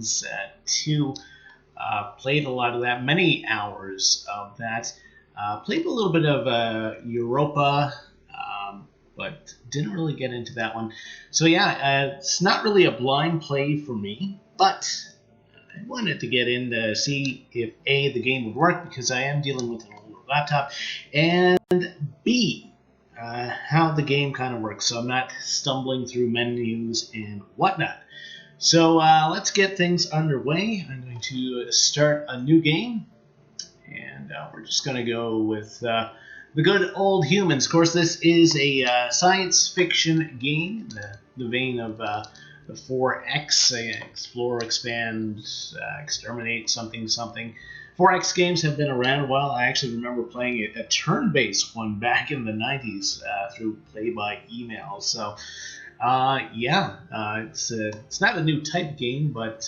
2. Played a lot of that, many hours of that. Played a little bit of Europa, but didn't really get into that one. So yeah, it's not really a blind play for me, but I wanted to get in to see if A, the game would work, because I am dealing with an older laptop, and B, how the game kind of works, so I'm not stumbling through menus and whatnot. So let's get things underway. I'm going to start a new game, and we're just going to go with the good old humans. Of course, this is a science fiction game, the vein of the 4X, explore, expand, exterminate, something, something. 4X games have been around a while. I actually remember playing a turn-based one back in the 90s through play by email. So, it's not a new type game, but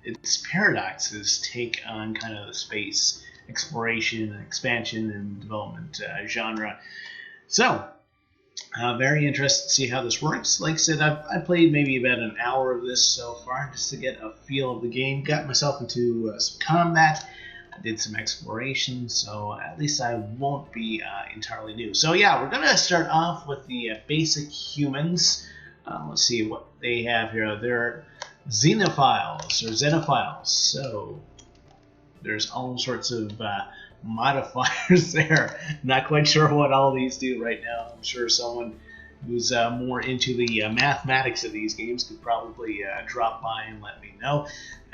it's Paradox's take on kind of the space exploration, expansion, and development genre. So, very interested to see how this works. Like I said, I've played maybe about an hour of this so far just to get a feel of the game. Got myself into some combat. I did some exploration, so at least I won't be entirely new. So yeah, we're going to start off with the basic humans. Let's see what they have here. They're xenophiles. So there's all sorts of modifiers there. Not quite sure what all these do right now. I'm sure someone who's more into the mathematics of these games could probably drop by and let me know.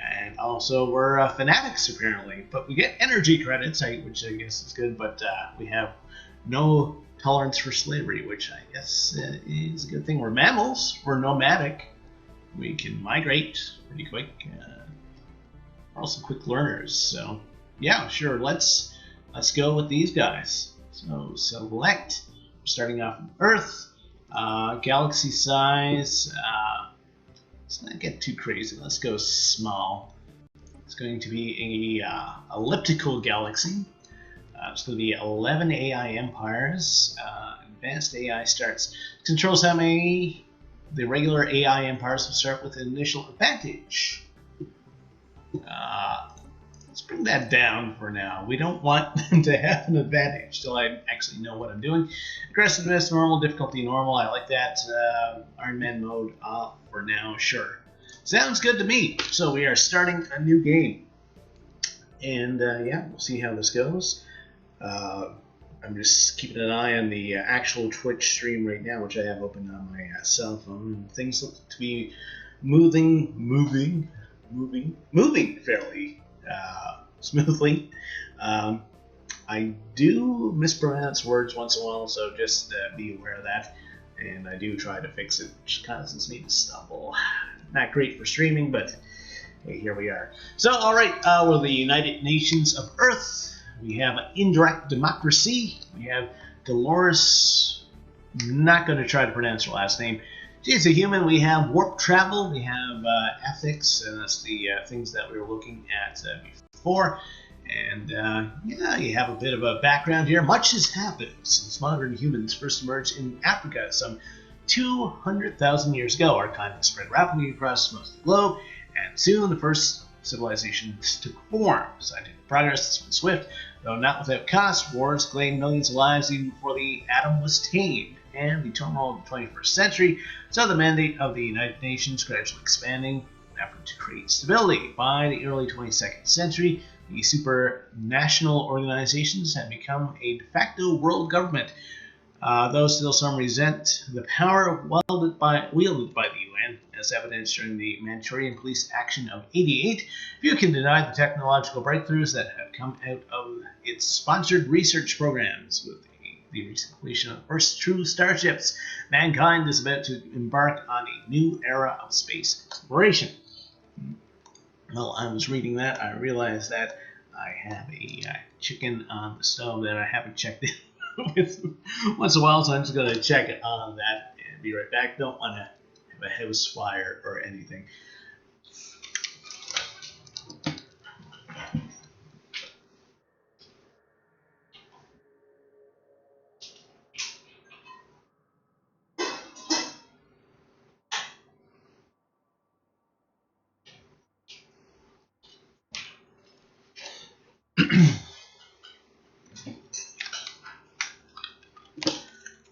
And also, we're fanatics apparently, but we get energy credits, which I guess is good. But we have no tolerance for slavery, which I guess is a good thing. We're mammals. We're nomadic. We can migrate pretty quick. We're also quick learners. So yeah, sure. Let's go with these guys. So select. We're starting off with Earth. Galaxy size. Let's not get too crazy. Let's go small. It's going to be a elliptical galaxy. It's going to be 11 AI empires. Advanced AI starts. Controls how many the regular AI empires will start with an initial advantage. Let's bring that down for now. We don't want them to have an advantage till I actually know what I'm doing. Aggressiveness, normal, difficulty, normal. I like that. Iron Man mode off for now, sure. Sounds good to me. So we are starting a new game. And yeah, we'll see how this goes. I'm just keeping an eye on the actual Twitch stream right now, which I have open on my cell phone. Things look to be moving fairly smoothly. I do mispronounce words once in a while, so just be aware of that. And I do try to fix it, which causes me to stumble. Not great for streaming, but hey, here we are. So, all right, we're the United Nations of Earth. We have indirect democracy. We have Dolores. Not going to try to pronounce her last name. She's a human. We have warp travel. We have ethics, and that's the things that we were looking at before. And yeah, you have a bit of a background here. Much has happened since modern humans first emerged in Africa some 200,000 years ago. Our kind has spread rapidly across most of the globe, and soon the first civilizations took form. Scientific progress has been swift, though not without cost. Wars claimed millions of lives even before the atom was tamed. And the turmoil of the 21st century saw the mandate of the United Nations gradually expanding in an effort to create stability. By the early 22nd century, the supranational organizations had become a de facto world government. Though still some resent the power wielded by the UN, as evidenced during the Manchurian Police Action of '88, few can deny the technological breakthroughs that have come out of its sponsored research programs. With the recent completion of the first true starships, mankind is about to embark on a new era of space exploration. While I was reading that, I realized that I have a chicken on the stove that I haven't checked in with once in a while, so I'm just going to check on that and be right back. Don't want to have a house fire or anything.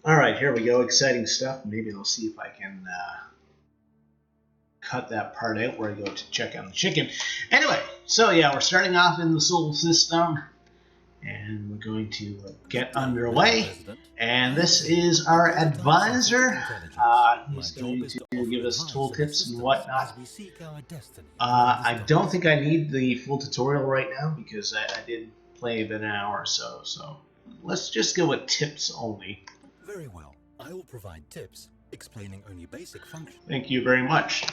Alright, here we go. Exciting stuff. Maybe I'll see if I can cut that part out where I go to check on the chicken. Anyway, so yeah, we're starting off in the solar system. And we're going to get underway. And this is our advisor. He's going to give us tooltips and whatnot. I don't think I need the full tutorial right now because I did play about an hour or so. So let's just go with tips only. Very well. I will provide tips explaining only basic functions. Thank you very much.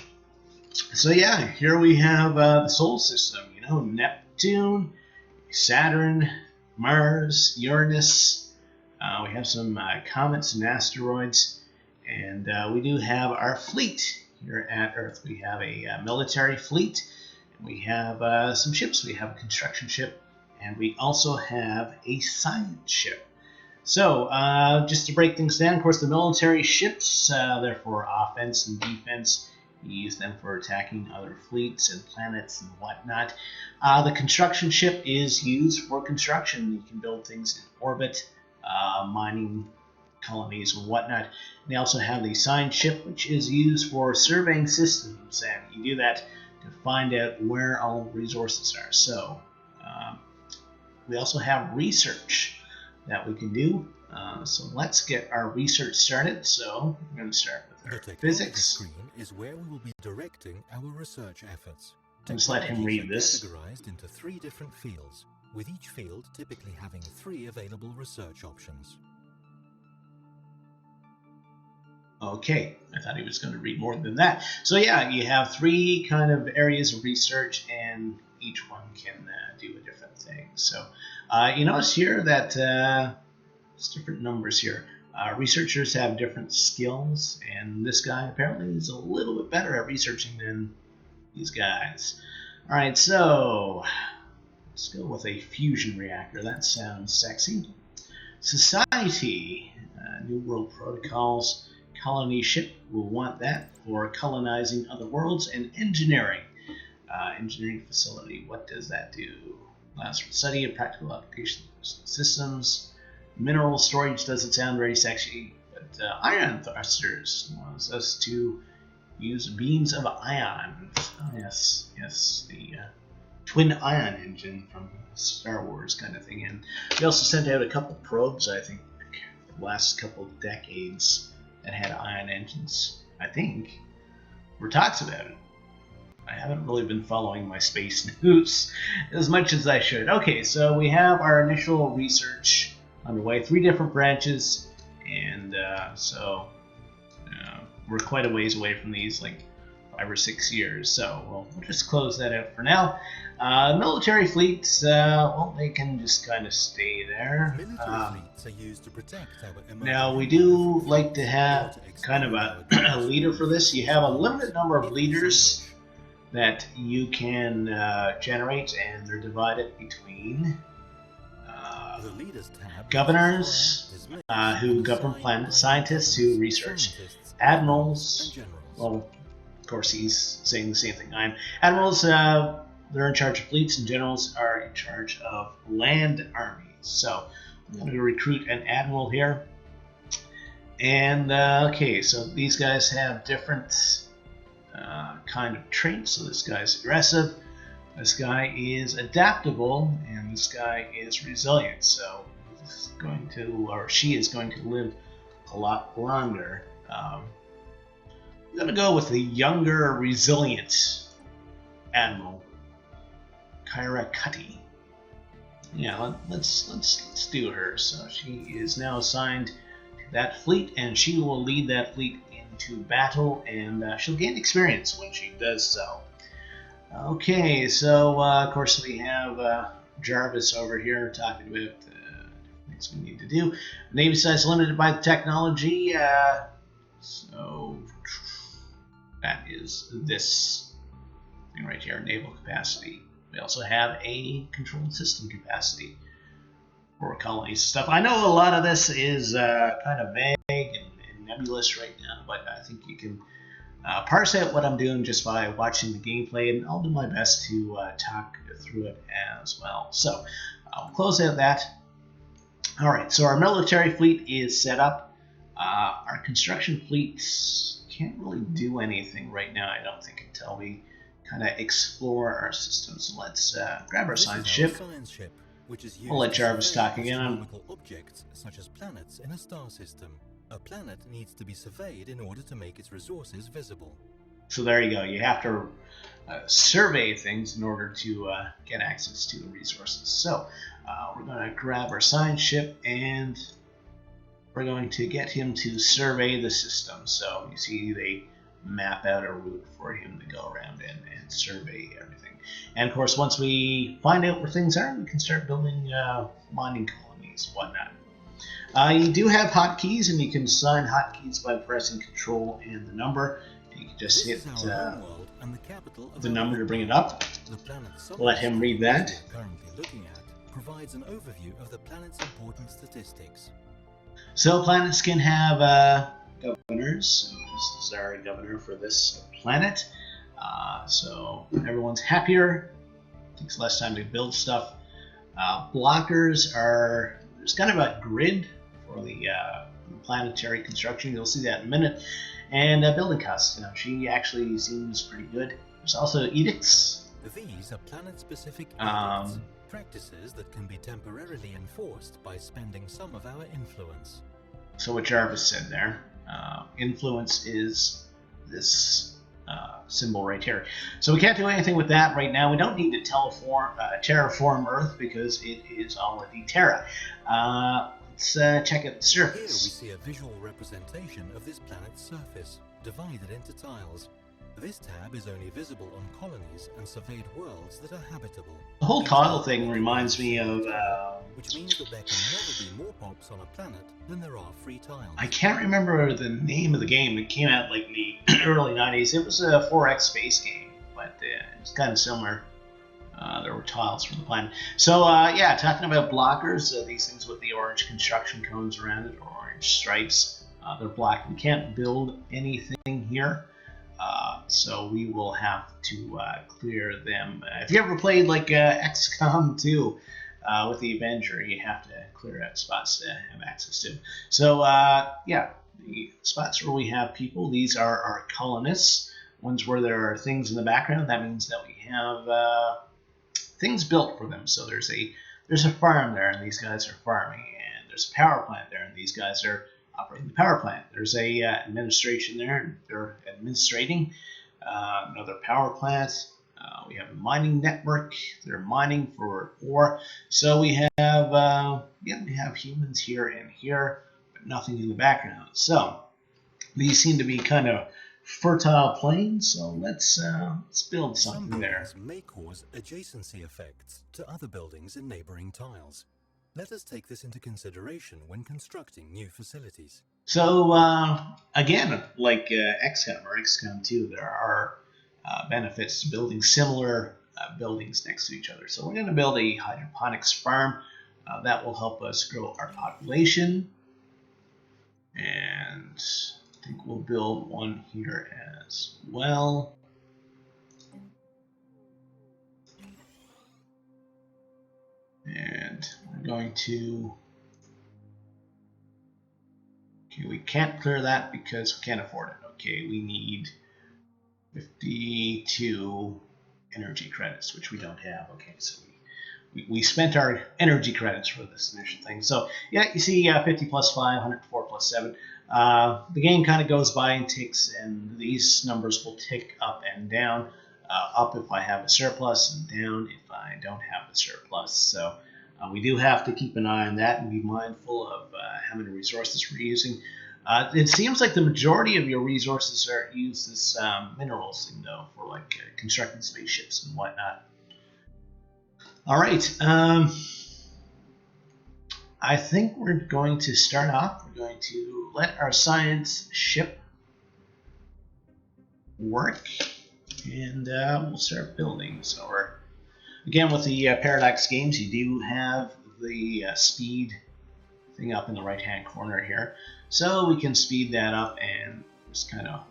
So yeah, here we have the solar system. You know, Neptune, Saturn, Mars, Uranus. We have some comets and asteroids, and we do have our fleet here at Earth. We have a military fleet, and we have some ships. We have a construction ship, and we also have a science ship. So, just to break things down, of course, the military ships, they're for offense and defense. You use them for attacking other fleets and planets and whatnot. The construction ship is used for construction. You can build things in orbit, mining colonies and whatnot. And they also have the science ship, which is used for surveying systems, and you do that to find out where all the resources are. So, we also have research that we can do. So let's get our research started. So we're going to start with our physics. Screen is where we will be directing our research efforts. Just let him read this. Categorized into 3 different fields, with each field typically having 3 available research options. Okay, I thought he was going to read more than that. So yeah, you have 3 kind of areas of research, and each one can do a different thing. So you notice here that it's different numbers here. Researchers have different skills, and this guy apparently is a little bit better at researching than these guys. Alright, so let's go with a fusion reactor. That sounds sexy. Society, New World Protocols, colony ship, we'll want that for colonizing other worlds, and engineering. Engineering facility, what does that do? Allows for study of practical application systems. Mineral storage doesn't sound very sexy, but ion thrusters allows us to use beams of ions. Oh, yes, the twin ion engine from Star Wars kind of thing. And we also sent out a couple probes, I think, the last couple of decades that had ion engines, I think. Or talks about it. I haven't really been following my space news as much as I should. Okay, so we have our initial research underway, 3 different branches, and so we're quite a ways away from these, like 5 or 6 years. So we'll just close that out for now. Military fleets, well, they can just kind of stay there. Fleets are used to protect our now we do like to have kind of a leader for this. You have a limited number of leaders that you can generate, and they're divided between governors who govern planets, scientists who research, admirals, well, of course he's saying the same thing I am. Admirals, they're in charge of fleets, and generals are in charge of land armies. So I'm going to recruit an admiral here. And okay, so these guys have different kind of traits. So this guy's aggressive, this guy is adaptable, and this guy is resilient. So he's going to, or she is going to live a lot longer. I'm going to go with the younger, resilient admiral, Kyra Cutty. Yeah, let's do her. So she is now assigned to that fleet, and she will lead that fleet into battle, and she'll gain experience when she does so. Okay, so of course we have Jarvis over here talking about things we need to do. Navy size limited by the technology, so that is this thing right here, naval capacity. We also have a controlled system capacity for colonies and stuff. I know a lot of this is kind of vague and nebulous right now, but I think you can parse out what I'm doing just by watching the gameplay, and I'll do my best to talk through it as well. So I'll close out that. All right, so our military fleet is set up. Our construction fleets can't really do anything right now, I don't think, until we kind of explore our system. So let's grab our science ship. Which is used We'll let Jarvis to survey talk again. astronomical objects such as planets in a star system. A planet needs to be surveyed in order to make its resources visible. So there you go. You have to survey things in order to get access to the resources. So we're going to grab our science ship and we're going to get him to survey the system. So you see they map out a route for him to go around and survey everything. And of course, once we find out where things are, we can start building mining colonies, whatnot. You do have hotkeys, and you can assign hotkeys by pressing Control and the number. And you can just hit the number to bring it up. Let him read that. Currently looking at provides an overview of the planet's important statistics. So planets can have governors. So this is our governor for this planet. So everyone's happier. Takes less time to build stuff. Blockers are, there's kind of a grid for the planetary construction. You'll see that in a minute. And building costs. She actually seems pretty good. There's also edicts. These are planet-specific practices that can be temporarily enforced by spending some of our influence. So what Jarvis said there, influence is this symbol right here. So we can't do anything with that right now. We don't need to terraform Earth because it is already Terra. Let's check out the surface. Here we see a visual representation of this planet's surface, divided into tiles. This tab is only visible on colonies and surveyed worlds that are habitable. The whole tile thing reminds me of... which means that there can never be more pops on a planet than there are free tiles. I can't remember the name of the game. It came out like in the early 90s. It was a 4X space game, but it's kind of similar. There were tiles for the planet. So yeah, talking about blockers, these things with the orange construction cones around it, or orange stripes, they're blocked. We can't build anything here. So we will have to clear them. If you ever played like XCOM 2 with the Avenger, you have to clear out spots to have access to. So yeah, the spots where we have people, these are our colonists. Ones where there are things in the background, that means that we have things built for them. So there's a farm there, and these guys are farming, and there's a power plant there, and these guys are operating the power plant. There's a administration there, and they're administrating another power plant. We have a mining network. They're mining for ore. So we have we have humans here and here, but nothing in the background. So these seem to be kind of fertile plains. So let's build something there. Some buildings may cause adjacency effects to other buildings in neighboring tiles. Let us take this into consideration when constructing new facilities. So again, like XCOM or XCOM 2, there are benefits to building similar buildings next to each other. So we're going to build a hydroponics farm. That will help us grow our population. And I think we'll build one here as well. And we're going to... Okay, we can't clear that because we can't afford it. Okay, we need 52 energy credits, which we don't have. Okay, so we spent our energy credits for this initial thing. So yeah, you see 50 plus 5, 104 plus 7. The game kind of goes by and ticks, and these numbers will tick up and down. Up if I have a surplus, and down if I don't have a surplus. So we do have to keep an eye on that and be mindful of how many resources we're using. It seems like the majority of your resources are used as minerals, though, for like constructing spaceships and whatnot. All right, I think we're going to start off. We're going to let our science ship work, and we'll start building. So we're, again, with the Paradox games, you do have the speed thing up in the right hand corner here, so we can speed that up and just kind of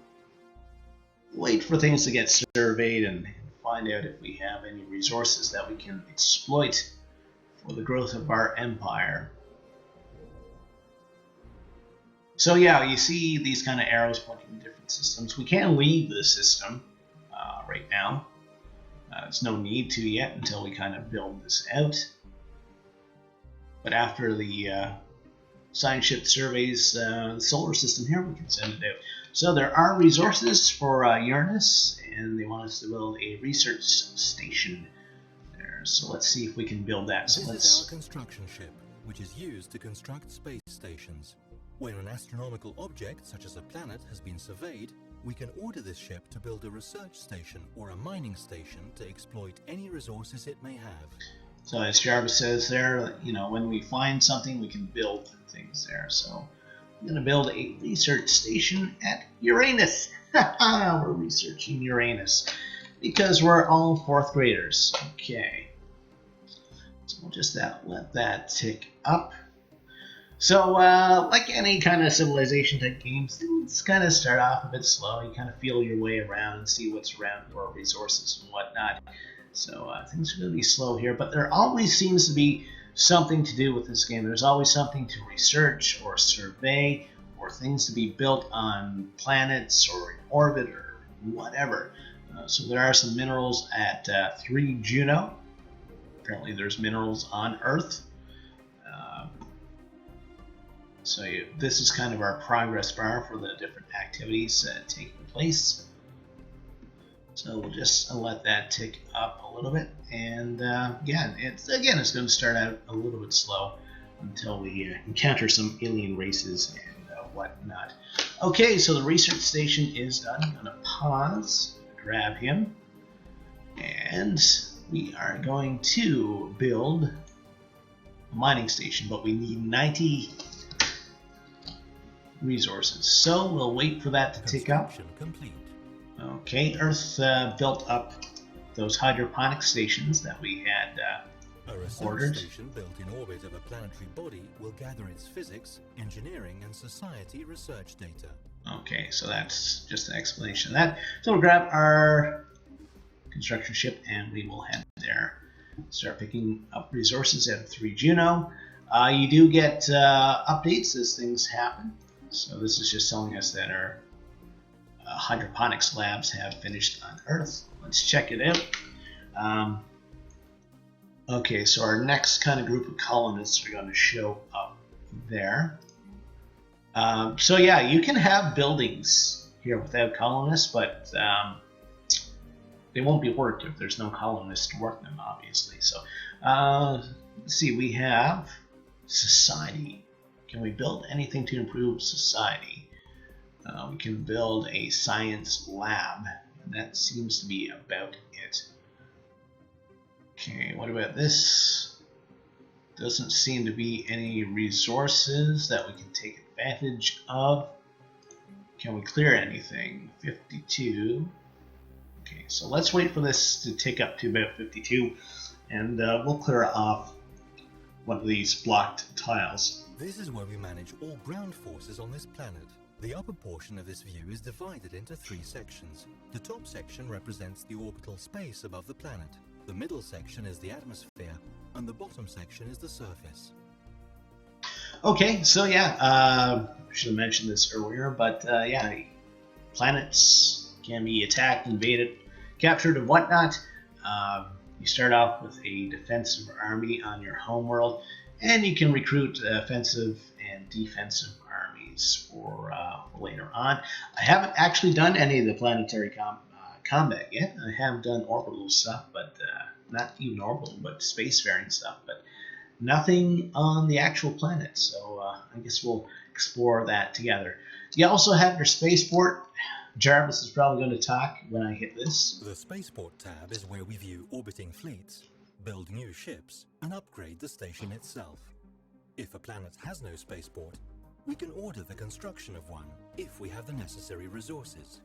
wait for things to get surveyed and find out if we have any resources that we can exploit for the growth of our empire. So yeah, you see these kind of arrows pointing in different systems. We can't leave the system right now. There's no need to yet until we kind of build this out. But after the science ship surveys the solar system here, we can send it out. So there are resources for Uranus, and they want us to build a research station there. So let's see if we can build that. So this is our construction ship, which is used to construct space stations. When an astronomical object, such as a planet, has been surveyed, we can order this ship to build a research station or a mining station to exploit any resources it may have. So as Jarvis says there, when we find something, we can build things there. So I'm going to build a research station at Uranus. We're researching Uranus because we're all 4th graders. Okay. So we'll just let that tick up. So, like any kind of civilization type games, it's kind of start off a bit slow. You kind of feel your way around and see what's around for resources and whatnot. So things are going to be slow here, but there always seems to be something to do with this game. There's always something to research or survey or things to be built on planets or in orbit or whatever. So there are some minerals at 3 Juno. Apparently there's minerals on Earth. So this is kind of our progress bar for the different activities taking place. So we'll just let that tick up a little bit, and it's going to start out a little bit slow until we encounter some alien races and whatnot. Okay, so the research station is done. I'm going to pause, grab him, and we are going to build a mining station, but we need 90 resources. So we'll wait for that to tick up. Complete. Okay, Earth built up those hydroponic stations that we had ordered. A research station built in orbit of a planetary body will gather its physics, engineering, and society research data. Okay, so that's just an explanation of that. So we'll grab our construction ship and we will head there. Start picking up resources at 3 Juno. You do get updates as things happen. So this is just telling us that our hydroponics labs have finished on Earth. Let's check it out. Okay, so our next kind of group of colonists are going to show up there. So yeah, you can have buildings here without colonists, but they won't be worked if there's no colonists to work them, obviously. So let's see, we have society. Can we build anything to improve society? We can build a science lab, and that seems to be about it. Okay, what about this? Doesn't seem to be any resources that we can take advantage of. Can we clear anything? 52. Okay, so let's wait for this to tick up to about 52, and we'll clear off one of these blocked tiles. This is where we manage all ground forces on this planet. The upper portion of this view is divided into 3 sections. The top section represents the orbital space above the planet. The middle section is the atmosphere, and the bottom section is the surface. Okay, so yeah, I should have mentioned this earlier, but yeah, planets can be attacked, invaded, captured, and whatnot. You start off with a defensive army on your homeworld, and you can recruit offensive and defensive armies for later on. I haven't actually done any of the planetary combat yet. I have done orbital stuff, but not even orbital, but spacefaring stuff, but nothing on the actual planet. So I guess we'll explore that together. You also have your spaceport. Jarvis is probably going to talk when I hit this. The spaceport tab is where we view orbiting fleets, build new ships, and upgrade the station itself. If a planet has no spaceport, we can order the construction of one if we have the necessary resources.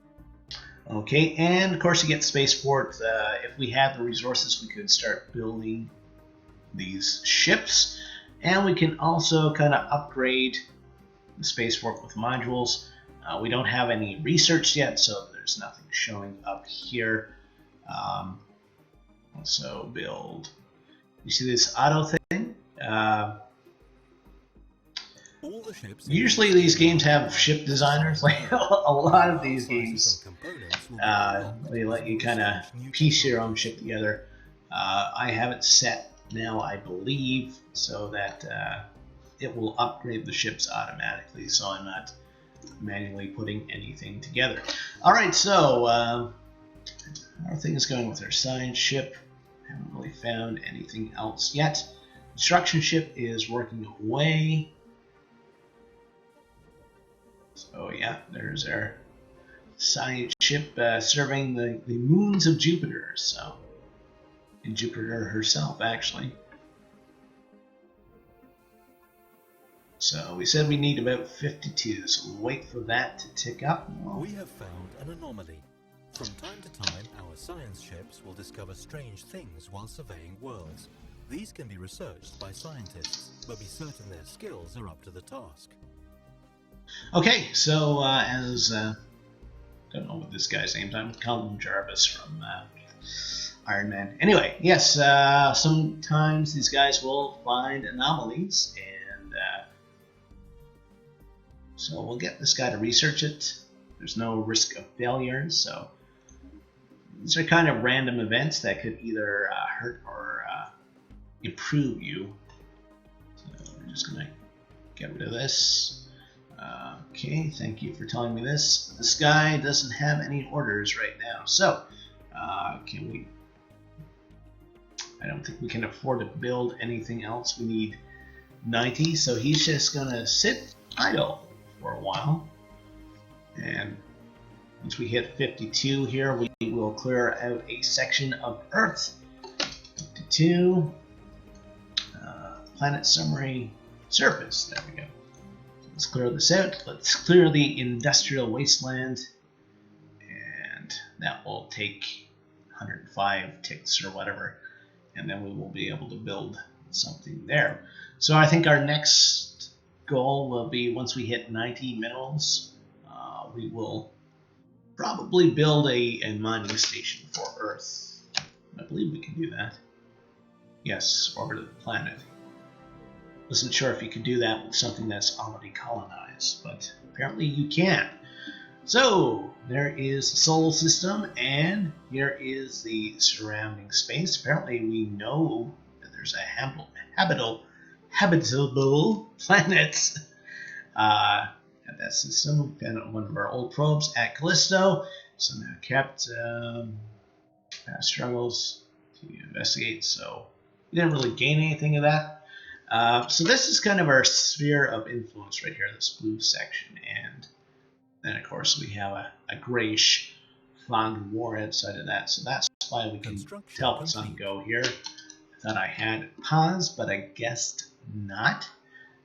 Okay, and of course you get spaceport. If we have the resources, we could start building these ships, and we can also kind of upgrade the spaceport with modules. We don't have any research yet, so there's there's nothing showing up here. So build. You see this auto thing? Usually these games have ship designers. Like a lot of these games, they let you kind of piece your own ship together. I have it set now, I believe, so that it will upgrade the ships automatically, so I'm not manually putting anything together. Alright, so our thing is going with our science ship. Haven't really found anything else yet. Construction ship is working away. So yeah, there's our science ship serving the moons of Jupiter. So, and Jupiter herself, actually. So we said we need about 52, so we'll wait for that to tick up. We have found an anomaly. From time to time, our science ships will discover strange things while surveying worlds. These can be researched by scientists, but be certain their skills are up to the task. Okay, so as don't know what this guy's name is. I'm calling him Jarvis from Iron Man. Anyway, yes, sometimes these guys will find anomalies, and so we'll get this guy to research it. There's no risk of failure, so these are kind of random events that could either hurt or improve you. So we're just gonna get rid of this. Okay, thank you for telling me this. This guy doesn't have any orders right now, so can we? I don't think we can afford to build anything else. We need 90, so he's just gonna sit idle for a while, and once we hit 52 here, we will clear out a section of Earth. 52, planet summary surface. There we go. Let's clear this out. Let's clear the industrial wasteland, and that will take 105 ticks or whatever, and then we will be able to build something there. So I think our next goal will be, once we hit 90 minerals, we will probably build a mining station for Earth. I believe we can do that. Yes, orbit of the planet. Wasn't sure if you could do that with something that's already colonized, but apparently you can. So there is the solar system, and here is the surrounding space. Apparently we know that there's a habitable planet at that system. We found one of our old probes at Callisto. Somehow kept struggles to investigate, so we didn't really gain anything of that. So this is kind of our sphere of influence right here, this blue section, and then of course we have a grayish fog war outside of that, so that's why we can tell the sun go here. I thought I had it paused, but I guessed not.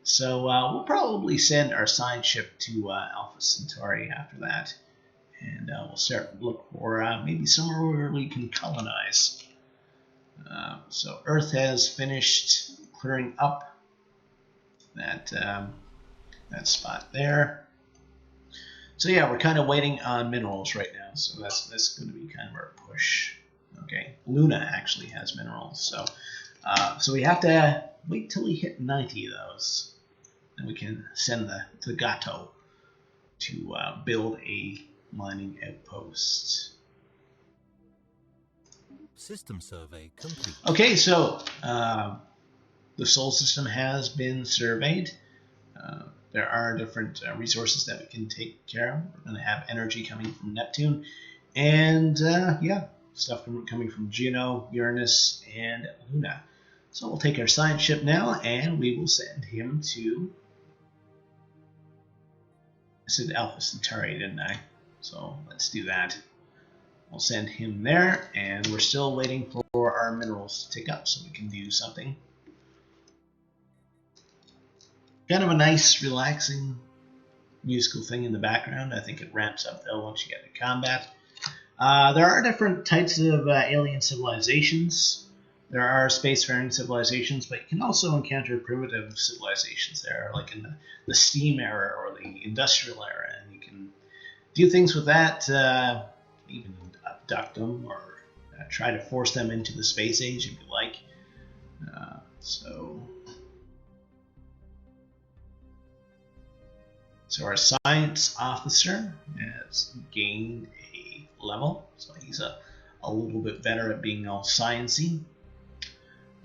So we'll probably send our science ship to Alpha Centauri after that, and we'll start to look for maybe somewhere where we can colonize. So Earth has finished clearing up that spot there. So yeah, we're kind of waiting on minerals right now, so that's going to be kind of our push. Okay, Luna actually has minerals, so so we have to wait till we hit 90 of those, and we can send the Gato to build a mining outpost. System survey complete. Okay, so the solar system has been surveyed. There are different resources that we can take care of. We're going to have energy coming from Neptune, and yeah, stuff coming from Juno, Uranus, and Luna. So we'll take our science ship now, and we will send him to, I said Alpha Centauri, didn't I? So let's do that. We'll send him there, and we're still waiting for our minerals to tick up so we can do something. Kind of a nice, relaxing, musical thing in the background. I think it ramps up, though, once you get to combat. There are different types of alien civilizations. There are spacefaring civilizations, but you can also encounter primitive civilizations there, like in the steam era or the industrial era, and you can do things with that even abduct them or try to force them into the space age if you like. So our science officer has gained a level, so he's a little bit better at being all sciencey.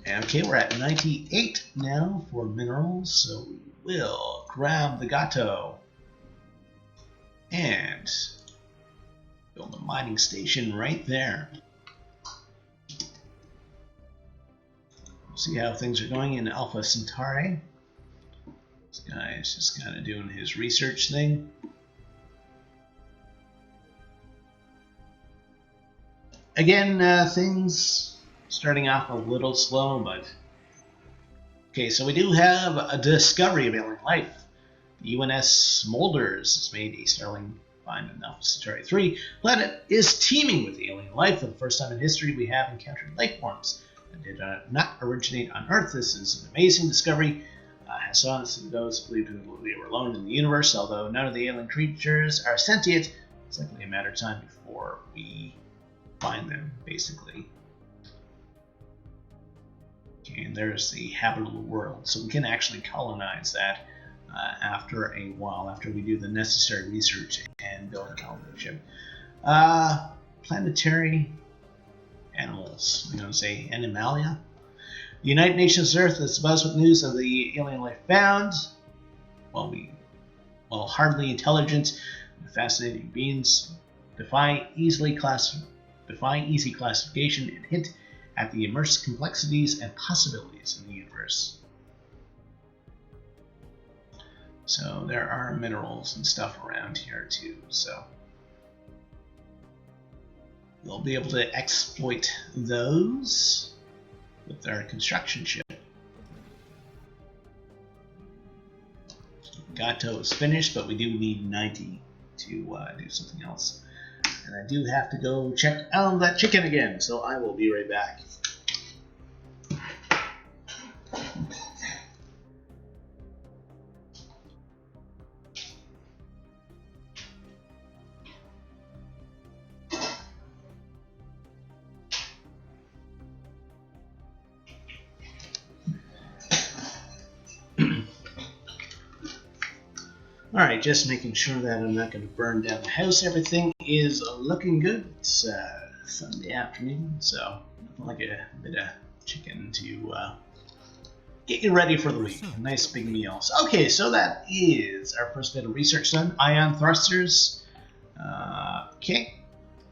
And okay, we're at 98 now for minerals, so we will grab the gato and build a mining station right there. See how things are going in Alpha Centauri. This guy is just kind of doing his research thing. Again, things starting off a little slow, but okay, so we do have a discovery of alien life. The UNS Smulders has made a sterling find in Alpha Centauri 3. The planet is teeming with alien life. For the first time in history, we have encountered life forms that did not originate on Earth. This is an amazing discovery. Hassan and those believed we were alone in the universe. Although none of the alien creatures are sentient, it's likely a matter of time before we find them, basically. Okay, and there's the habitable world. So we can actually colonize that after a while, after we do the necessary research and build a colony ship. Planetary animals. I'm going to say Animalia. The United Nations Earth is buzz with news of the alien life found. Well, hardly intelligent, fascinating beings defy easy classification and hint at the immense complexities and possibilities in the universe. So there are minerals and stuff around here too. So we'll be able to exploit those with our construction ship. Gato is finished, but we do need 90 to do something else. And I do have to go check on that chicken again, so I will be right back. Alright, just making sure that I'm not going to burn down the house. Everything is looking good. It's Sunday afternoon, so nothing like a bit of chicken to get you ready for the week. A nice big meal. So, okay, so that is our first bit of research done. Ion thrusters. Okay,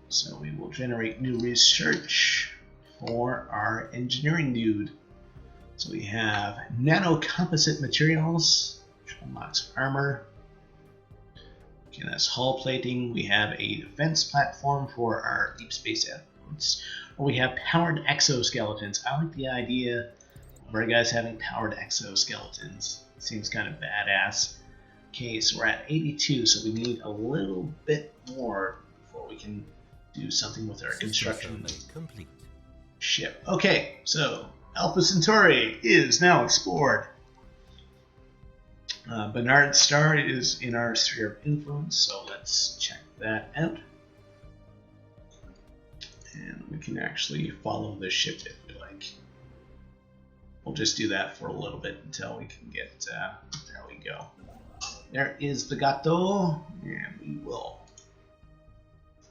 so we will generate new research for our engineering dude. So we have nanocomposite materials, which unlocks armor. Okay, that's hull plating. We have a defense platform for our deep space outposts. Or we have powered exoskeletons. I like the idea of our guys having powered exoskeletons. It seems kind of badass. Okay, so we're at 82, so we need a little bit more before we can do something with our construction ship. Okay, so Alpha Centauri is now explored. Bernard Star is in our sphere of influence, so let's check that out. And we can actually follow the ship if we like. We'll just do that for a little bit until we can get, there we go. There is the Gato, and we will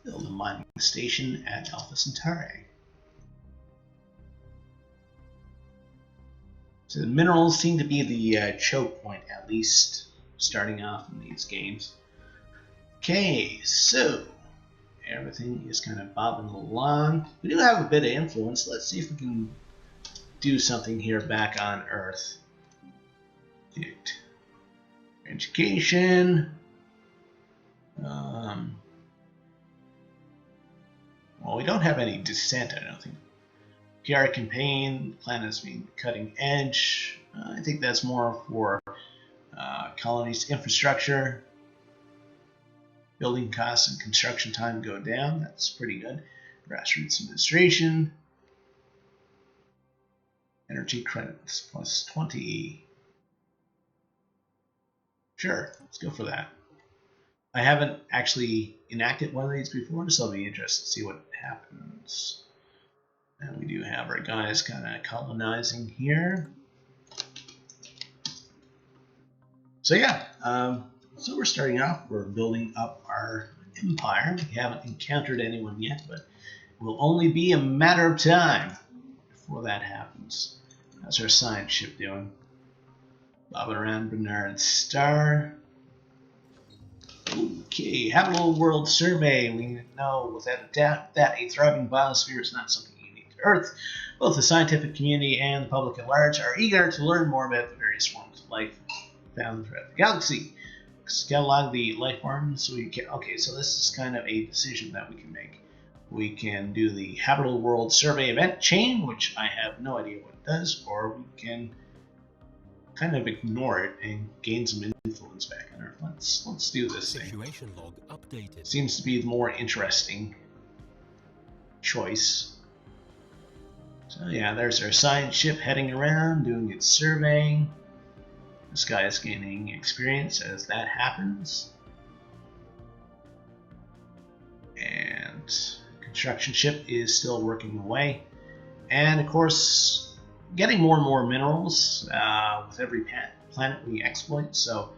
build a mining station at Alpha Centauri. So the minerals seem to be the choke point, at least starting off in these games. Okay, so everything is kind of bobbing along. We do have a bit of influence. Let's see if we can do something here back on Earth. Education. Well, we don't have any dissent, I don't think. PR campaign, planets being cutting edge. I think that's more for colonies' infrastructure. Building costs and construction time go down. That's pretty good. Grassroots administration. Energy credits plus 20. Sure, let's go for that. I haven't actually enacted one of these before, so I'll be interested to see what happens. And we do have our guys kind of colonizing here. So yeah, so we're starting off. We're building up our empire. We haven't encountered anyone yet, but it will only be a matter of time before that happens. How's our science ship doing? Bobbing around Bernard Star. Okay, habitable world survey. We know without a doubt that a thriving biosphere is not something unique to Earth. Both the scientific community and the public at large are eager to learn more about the various forms of life found throughout the galaxy. Catalog the life forms so we can. Okay, so this is kind of a decision that we can make. We can do the habitable world survey event chain, which I have no idea what it does, or we can kind of ignore it and gain some influence back on Earth. Let's do this thing. Situation log updated. Seems to be the more interesting choice. So yeah, there's our science ship heading around, doing its surveying. This guy is gaining experience as that happens. And construction ship is still working away. And of course, getting more and more minerals with every planet we exploit. So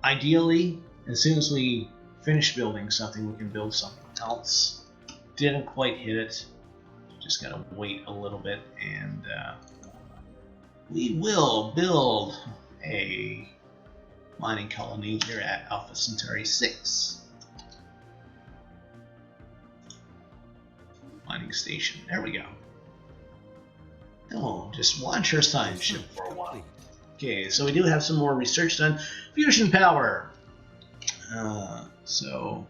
ideally, as soon as we finish building something, we can build something else. Didn't quite hit it. Just gotta wait a little bit, and we will build a mining colony here at Alpha Centauri 6. Mining station. There we go. Oh, just launch our science ship for a while. Okay, so we do have some more research done. Fusion power. So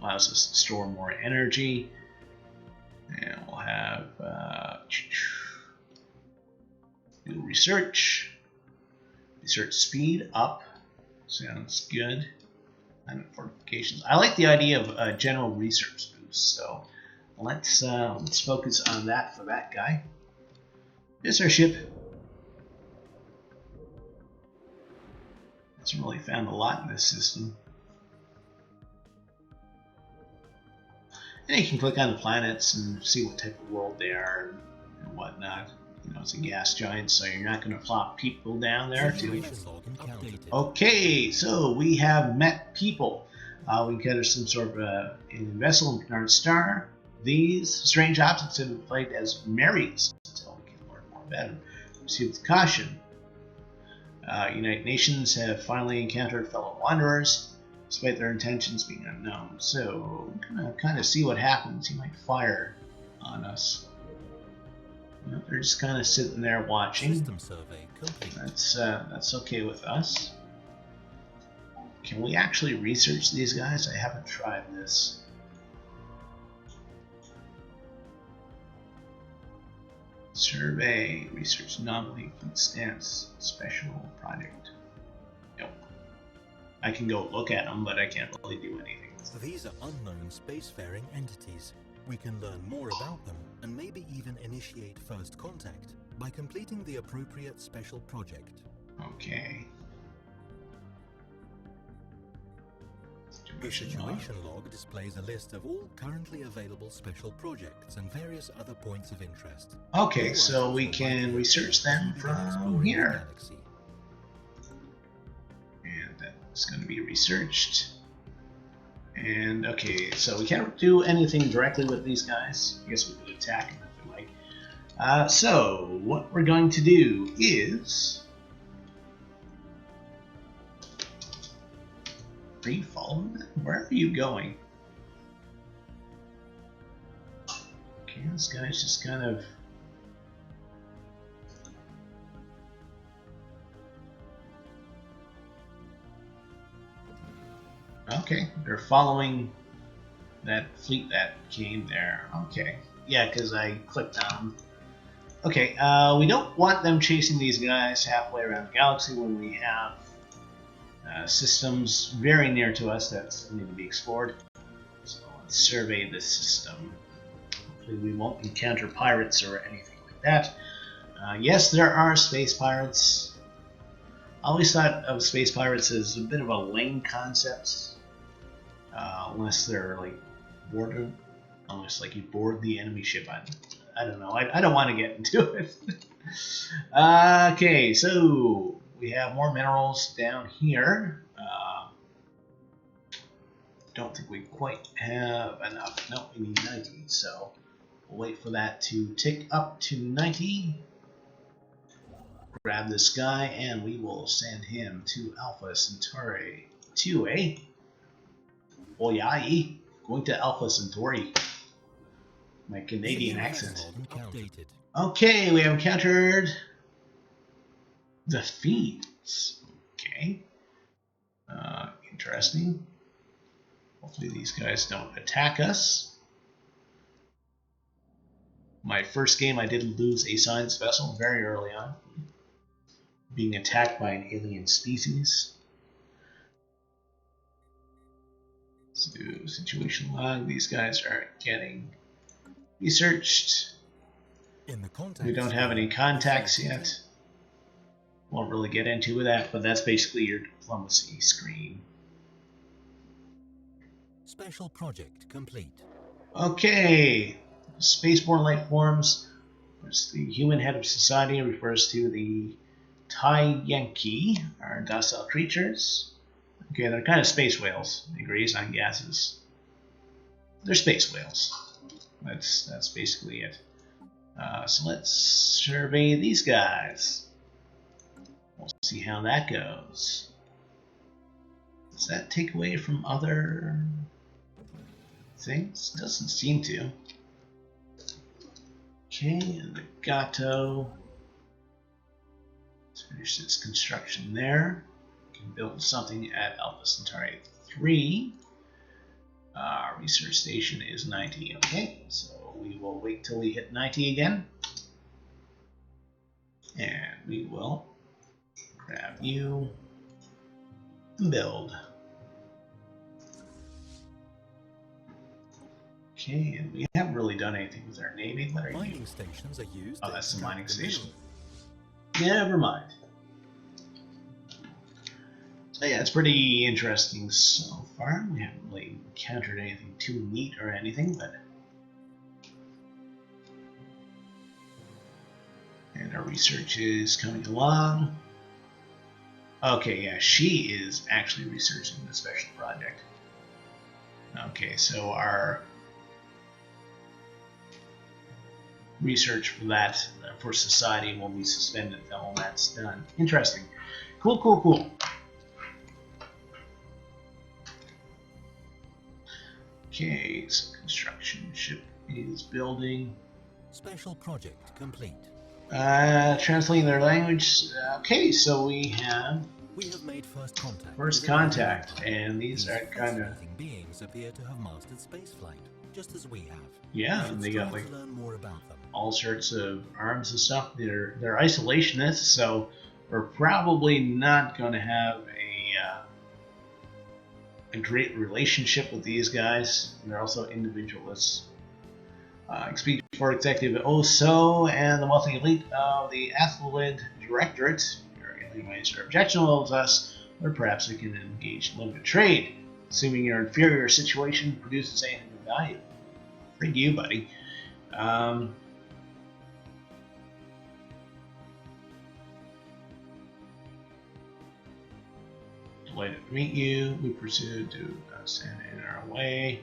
allows us to store more energy, and we'll have new research. Research speed up. Sounds good. And fortifications. I like the idea of a general research boost. So let's focus on that for that guy. Here's our ship. Hasn't really found a lot in this system. And you can click on the planets and see what type of world they are and whatnot. You know, it's a gas giant, so you're not going to plop people down there. Okay, so we have met people. We got some sort of an vessel in Bernard Star. These strange objects have been flagged as Marys until we can learn more about them. Proceed with caution. United Nations have finally encountered fellow wanderers, despite their intentions being unknown. So we're gonna kind of see what happens. He might fire on us. You know, they're just kind of sitting there watching. System survey complete. That's okay with us. Can we actually research these guys? I haven't tried this. Survey, research anomaly, fleet stance, special project. Nope. I can go look at them, but I can't really do anything. These are unknown spacefaring entities. We can learn more about them and maybe even initiate first contact by completing the appropriate special project. Okay. The situation log displays a list of all currently available special projects and various other points of interest. Okay, so we can research them from here. And that's going to be researched. And okay, so we can't do anything directly with these guys. I guess we could attack them if we like. So what we're going to do is... Are you following them? Where are you going? Okay, this guy's just kind of... Okay, they're following that fleet that came there. Okay, yeah, because I clicked on. Okay, we don't want them chasing these guys halfway around the galaxy when we have systems very near to us that need to be explored. So let's survey this system. Hopefully we won't encounter pirates or anything like that. Yes, there are space pirates. I always thought of space pirates as a bit of a lame concept. unless they're like boarded, unless like you board the enemy ship. I don't know. I don't want to get into it. Okay, so we have more minerals down here. Don't think we quite have enough. No, we need 90, so we'll wait for that to tick up to 90. Grab this guy, and we will send him to Alpha Centauri 2A. Oyai, going to Alpha Centauri. My Canadian accent. Okay, we have encountered the Fiends. Okay. Interesting. Hopefully these guys don't attack us. My first game I did lose a science vessel very early on, being attacked by an alien species. So, situation log, these guys are getting researched. We don't have any contacts yet. Won't really get into that, but that's basically your diplomacy screen. Special project complete. Okay, spaceborne life forms. The human head of society refers to the Tai Yankee, are docile creatures. Okay, they're kind of space whales. They graze on gases. They're space whales. That's basically it. So let's survey these guys. We'll see how that goes. Does that take away from other things? Doesn't seem to. Okay, and the Gato. Let's finish this construction there. We can build something at Alpha Centauri 3. Research station is 90. Okay, so we will wait till we hit 90 again. And we will grab you and build. Okay, and we haven't really done anything with our navy. What are you? Mining stations are used. Oh, that's the mining station. Never mind. So yeah, it's pretty interesting so far. We haven't really encountered anything too neat or anything, but... And our research is coming along. Okay, yeah, she is actually researching the special project. Okay, so our research for that, for society, will be suspended until that's done. Interesting. Cool, cool, cool. Okay, so construction ship is building. Special project complete. Translating their language. Okay, so we have made first contact. First contact, and these are kind of beings appear to have mastered spaceflight, just as we have. Yeah, and they got like learn more about them. All sorts of arms and stuff. They're isolationists, so we're probably not going to have a great relationship with these guys. And they're also individualists. Speak for Executive Oso and the wealthy elite of the Athlid Directorate. Your aliens are objectionable to us, or perhaps we can engage in limited trade, assuming your inferior situation produces anything of value. Frig you, buddy. Delighted to meet you. We proceeded to send in our way.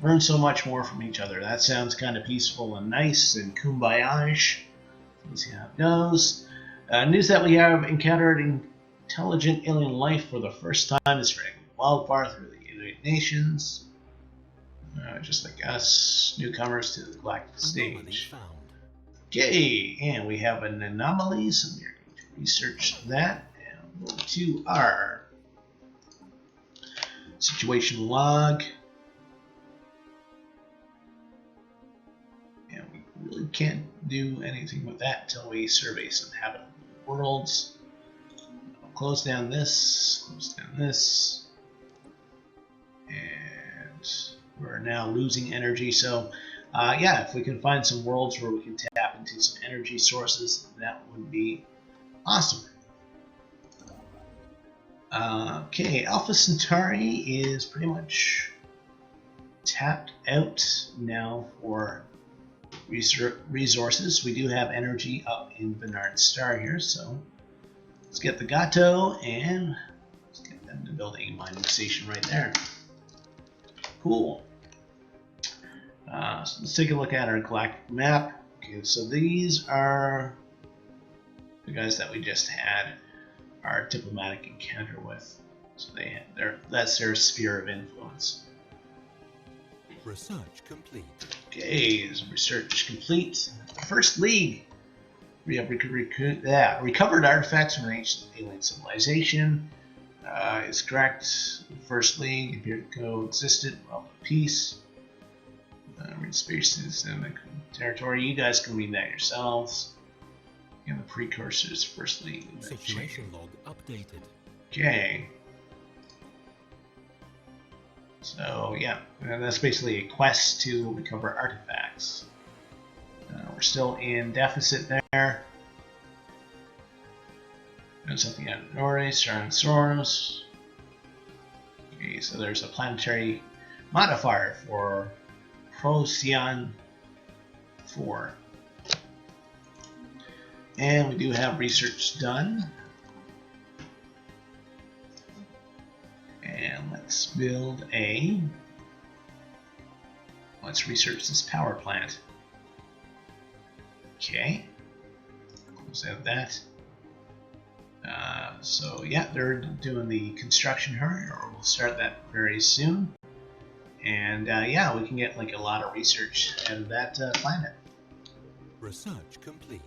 Learn so much more from each other. That sounds kind of peaceful and nice and kumbaya-ish. Let's see how it goes. News that we have encountered intelligent alien life for the first time is spreading wildfire through the United Nations. Just like us, newcomers to the galactic stage. Okay, and we have an anomaly, so we're going to research that and go to our situation log. And we really can't do anything with that until we survey some habitable worlds. I'll close down this, and we're now losing energy. So yeah, if we can find some worlds where we can tap into some energy sources, that would be awesome. Okay, Alpha Centauri is pretty much tapped out now for resources. We do have energy up in Bernard Star here, so let's get the Gato and let's get them to build a mining station right there. Cool. So let's take a look at our galactic map. Okay, so these are the guys that we just had our diplomatic encounter with. So that's their sphere of influence. Research complete. Okay, is research complete. First league. We have recovered artifacts from an ancient alien civilization. Is correct. First league appeared to coexisted. Well, peace. Read spaces and the territory. You guys can read that yourselves. And the precursors, first league. Situation log updated. Okay. So yeah, and that's basically a quest to recover artifacts. We're still in deficit there. And something out of Norris, Tyrannosaurus. Okay, so there's a planetary modifier for Procyon 4. And we do have research done. And let's build let's research this power plant. Okay. Close out that. So yeah, they're doing the construction here, or we'll start that very soon. And yeah, we can get like a lot of research out of that planet. Research complete.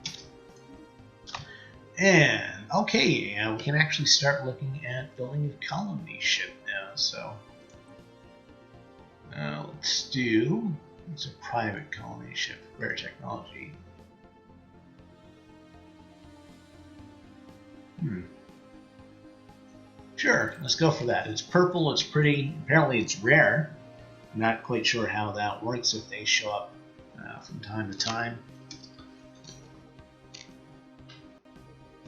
And okay, we can actually start looking at building a colony ship now. So let's do. It's a private colony ship, rare technology. Sure, let's go for that. It's purple, it's pretty. Apparently it's rare. I'm not quite sure how that works if they show up from time to time.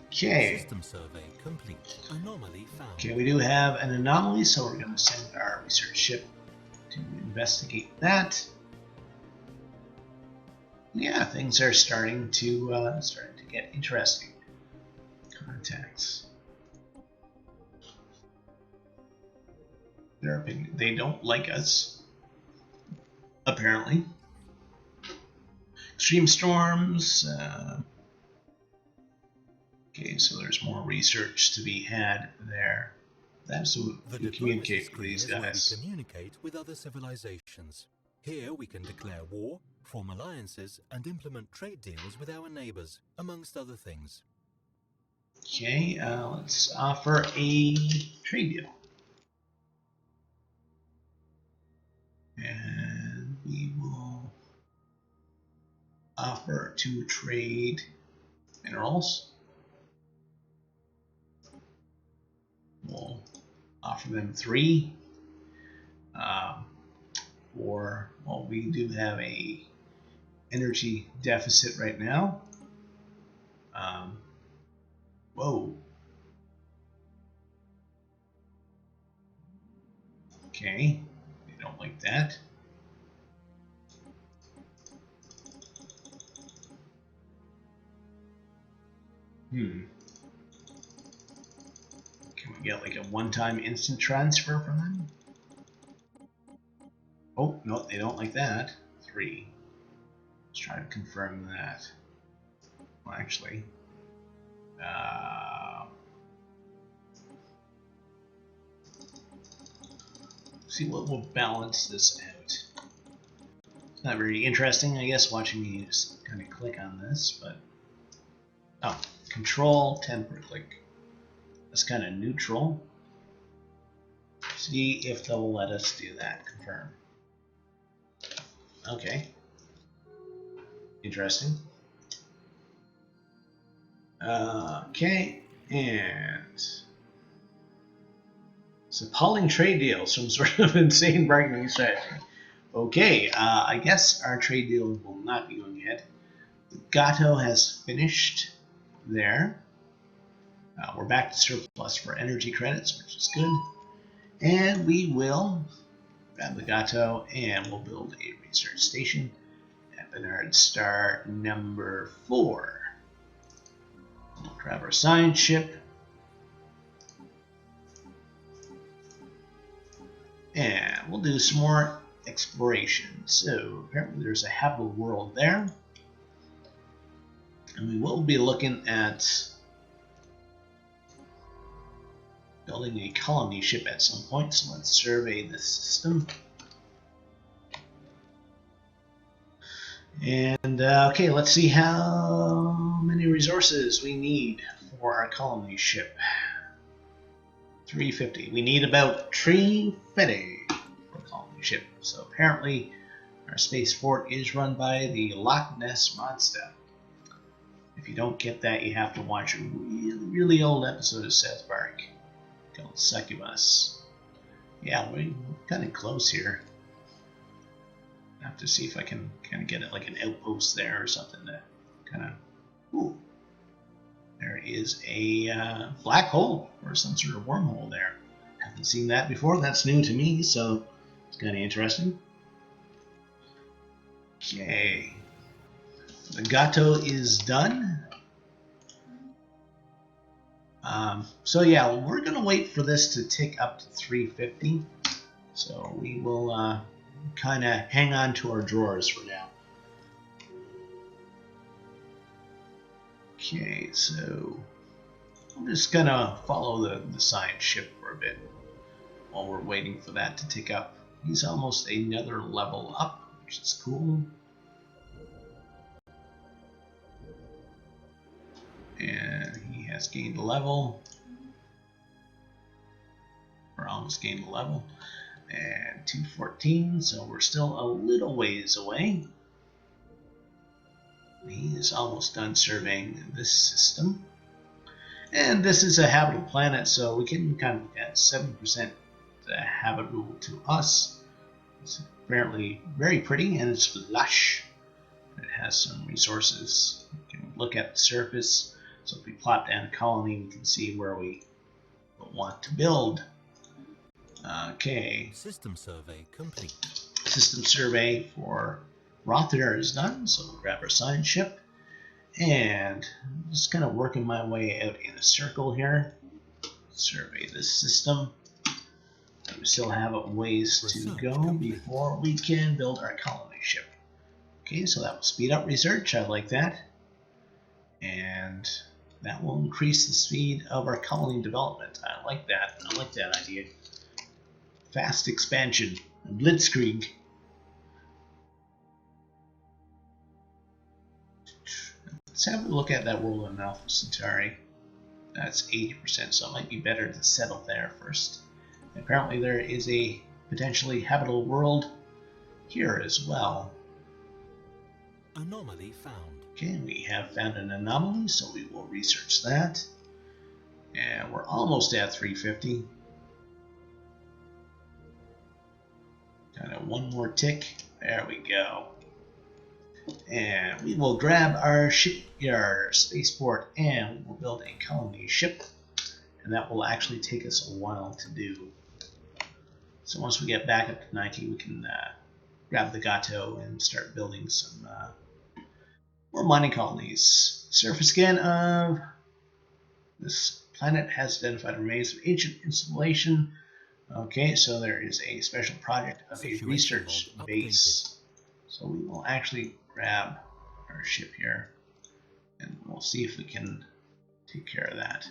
Okay. System survey complete. Anomaly found. Okay, we do have an anomaly, so we're going to send our research ship to investigate that. Yeah, things are starting to get interesting. Contacts. They don't like us, apparently. Extreme storms. Okay, so there's more research to be had there. That's what we communicate with these guys. We communicate with other civilizations. Here we can declare war, form alliances, and implement trade deals with our neighbors, amongst other things. Okay, let's offer a trade deal. And we will offer to trade minerals. We'll offer them 3. Well, we do have a energy deficit right now. Whoa. Okay, they don't like that. Can we get like a one-time instant transfer from them? Oh, no, they don't like that. 3. Let's try to confirm that. Well, actually, see what will balance this out. It's not very interesting, I guess, watching me just kind of click on this, but oh, control 10 per click. That's kind of neutral. See if they'll let us do that. Confirm. Okay. Interesting. Okay, and it's appalling trade deal, some sort of insane bargaining strategy. Okay, I guess our trade deal will not be going ahead. Gato has finished there. We're back to surplus for energy credits, which is good. And we will grab the Gato and we'll build a research station at Bernard Star number 4. We'll grab our science ship. And we'll do some more exploration. So apparently there's a habitable world there. And we will be looking at building a colony ship at some point. So let's survey this system. And okay, let's see how many resources we need for our colony ship. 350. We need about 350 for a colony ship. So apparently our spaceport is run by the Loch Ness Monster. If you don't get that, you have to watch a really old episode of South Park called Succubus. Yeah, we're kind of close here. I have to see if I can kind of get it like an outpost there or something to kind of... Ooh. There is a black hole or some sort of wormhole there. Haven't seen that before. That's new to me, so it's kind of interesting. Okay. The Gato is done. So yeah, we're going to wait for this to tick up to 350. So we will kind of hang on to our drawers for now. Okay, so I'm just gonna follow the science ship for a bit while we're waiting for that to tick up. He's almost another level up, which is cool. And he has gained a level. Or almost gained a level. And 214, so we're still a little ways away. He is almost done surveying this system. And this is a habitable planet, so we can kind of get 7% habitable to us. It's apparently very pretty and it's lush. It has some resources. We can look at the surface. So if we plot down a colony, we can see where we want to build. Okay. System survey complete. System survey for Rother is done, so we'll grab our science ship. And I'm just kind of working my way out in a circle here. Survey this system. And we still have a ways to go before we can build our colony ship. Okay, so that will speed up research. I like that. And that will increase the speed of our colony development. I like that. I like that idea. Fast expansion. Blitzkrieg. Let's have a look at that world in Alpha Centauri. That's 80%, so it might be better to settle there first. Apparently there is a potentially habitable world here as well. Anomaly found. Okay, we have found an anomaly, so we will research that. And we're almost at 350. Kind of one more tick. There we go. And we will grab our shipyard, our spaceport, and we'll build a colony ship. And that will actually take us a while to do. So once we get back up to 90, we can grab the Gato and start building some more mining colonies. Surface scan of this planet has identified remains of ancient installation. Okay, so there is a special project of a research base. So we will actually grab our ship here and we'll see if we can take care of that.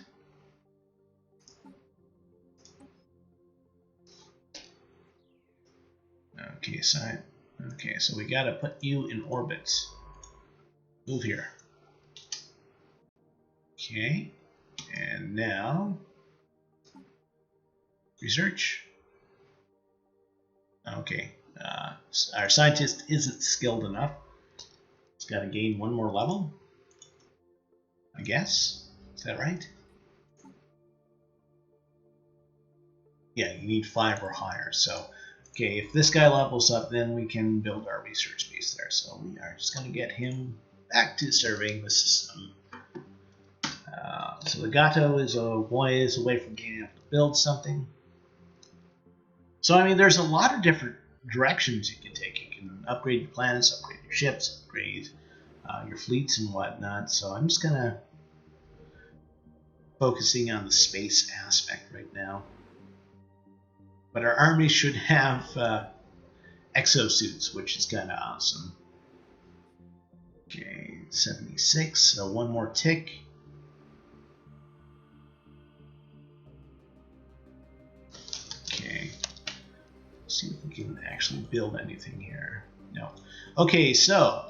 Okay, so we gotta put you in orbit. Move here. Okay, and now research. Okay, our scientist isn't skilled enough. It's got to gain one more level, I guess. Is that right? Yeah, you need 5 or higher. So, okay, if this guy levels up, then we can build our research base there. So we are just going to get him back to surveying the system. So the Gato is a ways away from being able to build something. So I mean, there's a lot of different directions you can take. You can upgrade your planets, upgrade your ships, upgrade your fleets and whatnot. So I'm just gonna focusing on the space aspect right now. But our army should have exosuits, which is kind of awesome. Okay, 76, so one more tick. Okay, let's see if we can actually build anything here. No. Okay, so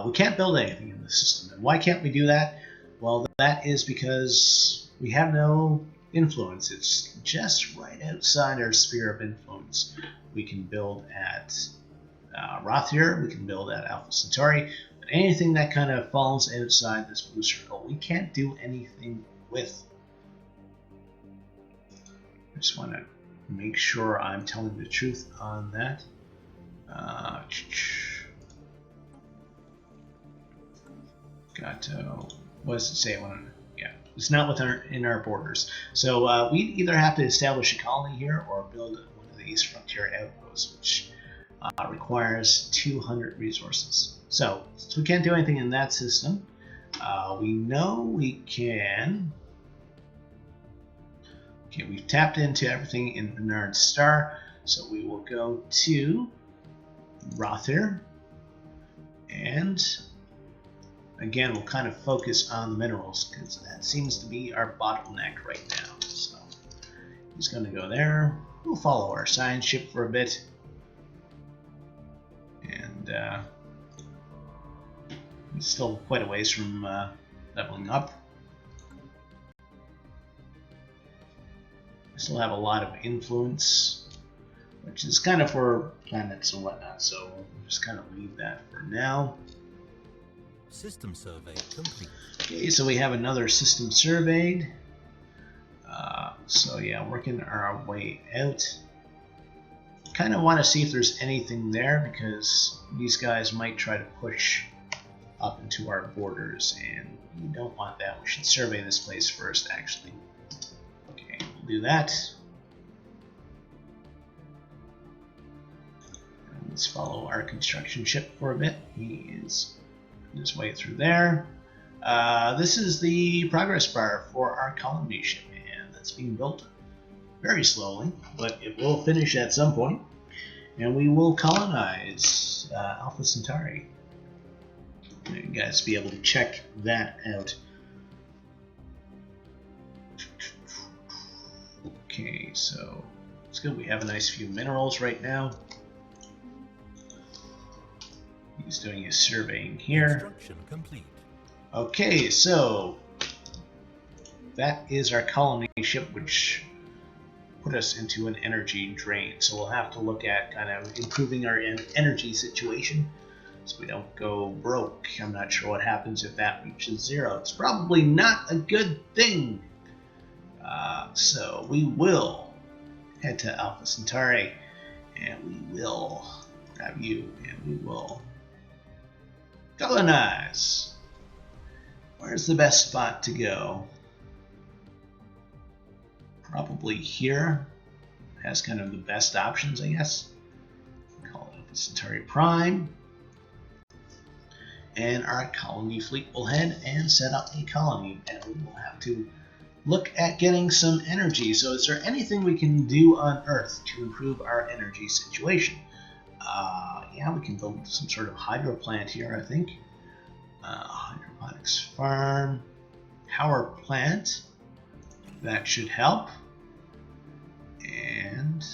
we can't build anything in the system. And why can't we do that? Well, that is because we have no influence. It's just right outside our sphere of influence. We can build at Rothier, we can build at Alpha Centauri, but anything that kind of falls outside this blue circle, we can't do anything with. I just want to make sure I'm telling the truth on that. What does it say? Yeah, it's not in our borders. So we either have to establish a colony here or build one of these frontier outposts, which requires 200 resources. So we can't do anything in that system. We know we can. Okay, we've tapped into everything in Bernard Star, so we will go to Rothier, and again, we'll kind of focus on the minerals because that seems to be our bottleneck right now. So he's going to go there. We'll follow our science ship for a bit, and he's still quite a ways from leveling up. I still have a lot of influence, which is kind of for planets and whatnot, so we'll just kind of leave that for now. System survey complete. Okay, so we have another system surveyed. So yeah, working our way out. Kind of want to see if there's anything there because these guys might try to push up into our borders, and we don't want that. We should survey this place first, actually. Okay, we'll do that. And let's follow our construction ship for a bit. He is his way through there. This is the progress bar for our colony ship, and that's being built very slowly, but it will finish at some point, and we will colonize Alpha Centauri. You guys be able to check that out. Okay, so it's good. We have a nice few minerals right now. He's doing his surveying here. Construction complete. Okay, so that is our colony ship, which put us into an energy drain. So we'll have to look at kind of improving our energy situation so we don't go broke. I'm not sure what happens if that reaches 0. It's probably not a good thing. So we will head to Alpha Centauri, and we will grab you, and we will colonize. Where's the best spot to go? Probably here. Has kind of the best options, I guess. Call it Alpha Centauri Prime. And our colony fleet will head and set up a colony, and we will have to look at getting some energy. So is there anything we can do on Earth to improve our energy situation? Yeah, we can build some sort of hydro plant here, I think. Hydroponics farm, power plant. That should help. And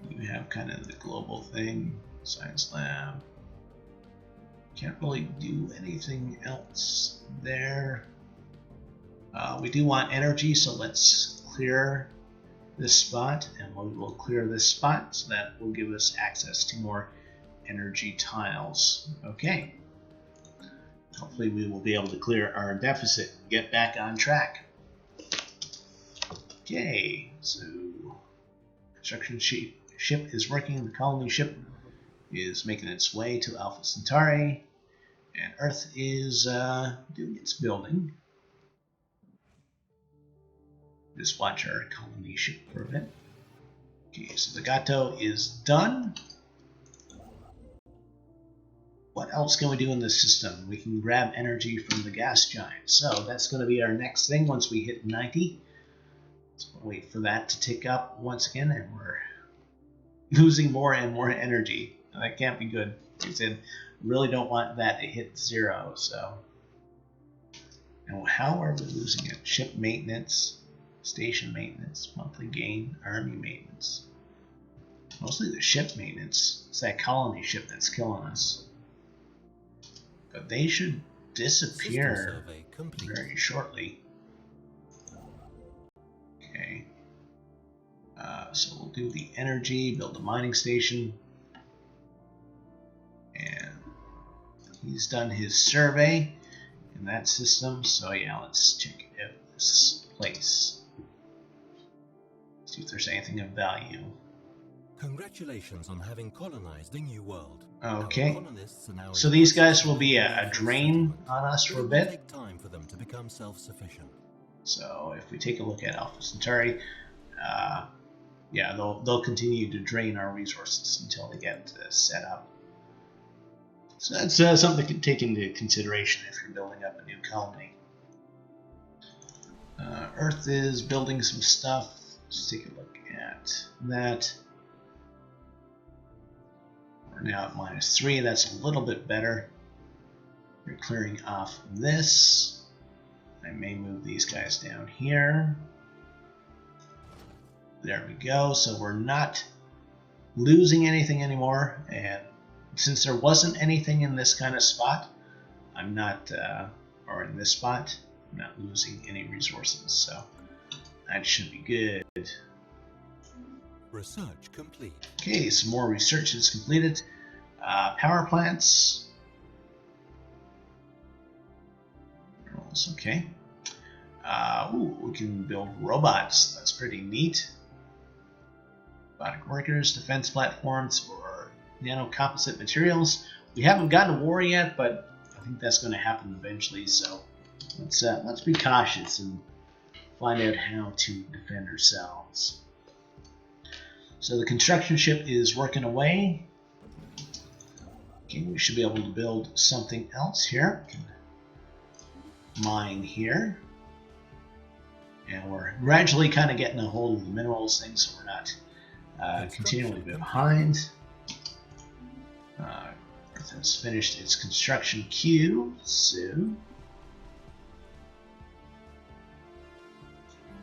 you have kind of the global thing, science lab. Can't really do anything else there. We do want energy, so let's clear this spot, and we will clear this spot, so that will give us access to more energy tiles. Okay. Hopefully we will be able to clear our deficit and get back on track. Okay, so construction ship is working. The colony ship is making its way to Alpha Centauri, And Earth is doing its building. Just watch our colony ship for a bit. Okay, so the Gato is done. What else can we do in this system? We can grab energy from the gas giant. So that's going to be our next thing once we hit 90. So we'll wait for that to tick up once again, and we're losing more and more energy. That can't be good. Like I said, really don't want that to hit 0. So, and how are we losing it? Ship maintenance, station maintenance, monthly gain, army maintenance. Mostly the ship maintenance. It's that colony ship that's killing us. But they should disappear very shortly. Okay. So we'll do the energy, build a mining station. And he's done his survey in that system. So yeah, let's check out this place. See if there's anything of value. Congratulations on having colonized a new world. Okay, so these guys will be a drain on us for a bit. Take time for them to become self-sufficient. So if we take a look at Alpha Centauri, yeah, they'll continue to drain our resources until they get set up. So that's something to take into consideration if you're building up a new colony. Earth is building some stuff. Let's take a look at that. We're now at -3. That's a little bit better. We're clearing off this. I may move these guys down here. There we go. So we're not losing anything anymore. And since there wasn't anything in this kind of spot, I'm not, or in this spot, I'm not losing any resources. So that should be good. Research complete. Okay, some more research is completed. Power plants. Okay. Ooh, we can build robots. That's pretty neat. Robotic workers, defense platforms for nano-composite materials. We haven't gotten to war yet, but I think that's going to happen eventually. So let's be cautious and find out how to defend ourselves. So the construction ship is working away. Okay, we should be able to build something else here. We can mine here. And we're gradually kind of getting a hold of the minerals thing, so we're not continually behind. Earth has finished its construction queue, so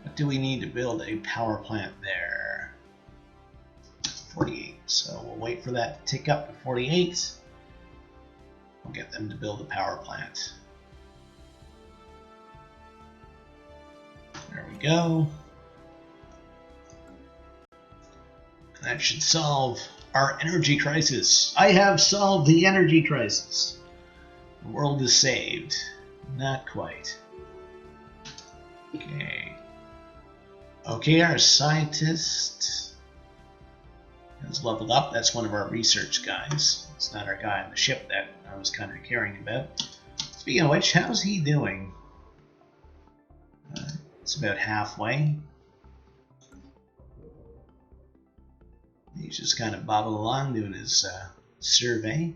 what do we need to build a power plant there? 48. So we'll wait for that to tick up to 48. We'll get them to build a power plant. There we go. That should solve our energy crisis. I have solved the energy crisis. The world is saved. Not quite. Okay. Okay, our scientist has leveled up. That's one of our research guys. It's not our guy on the ship that I was kind of caring about. Speaking of which, how's he doing? It's about halfway. He's just kind of bobbing along doing his survey.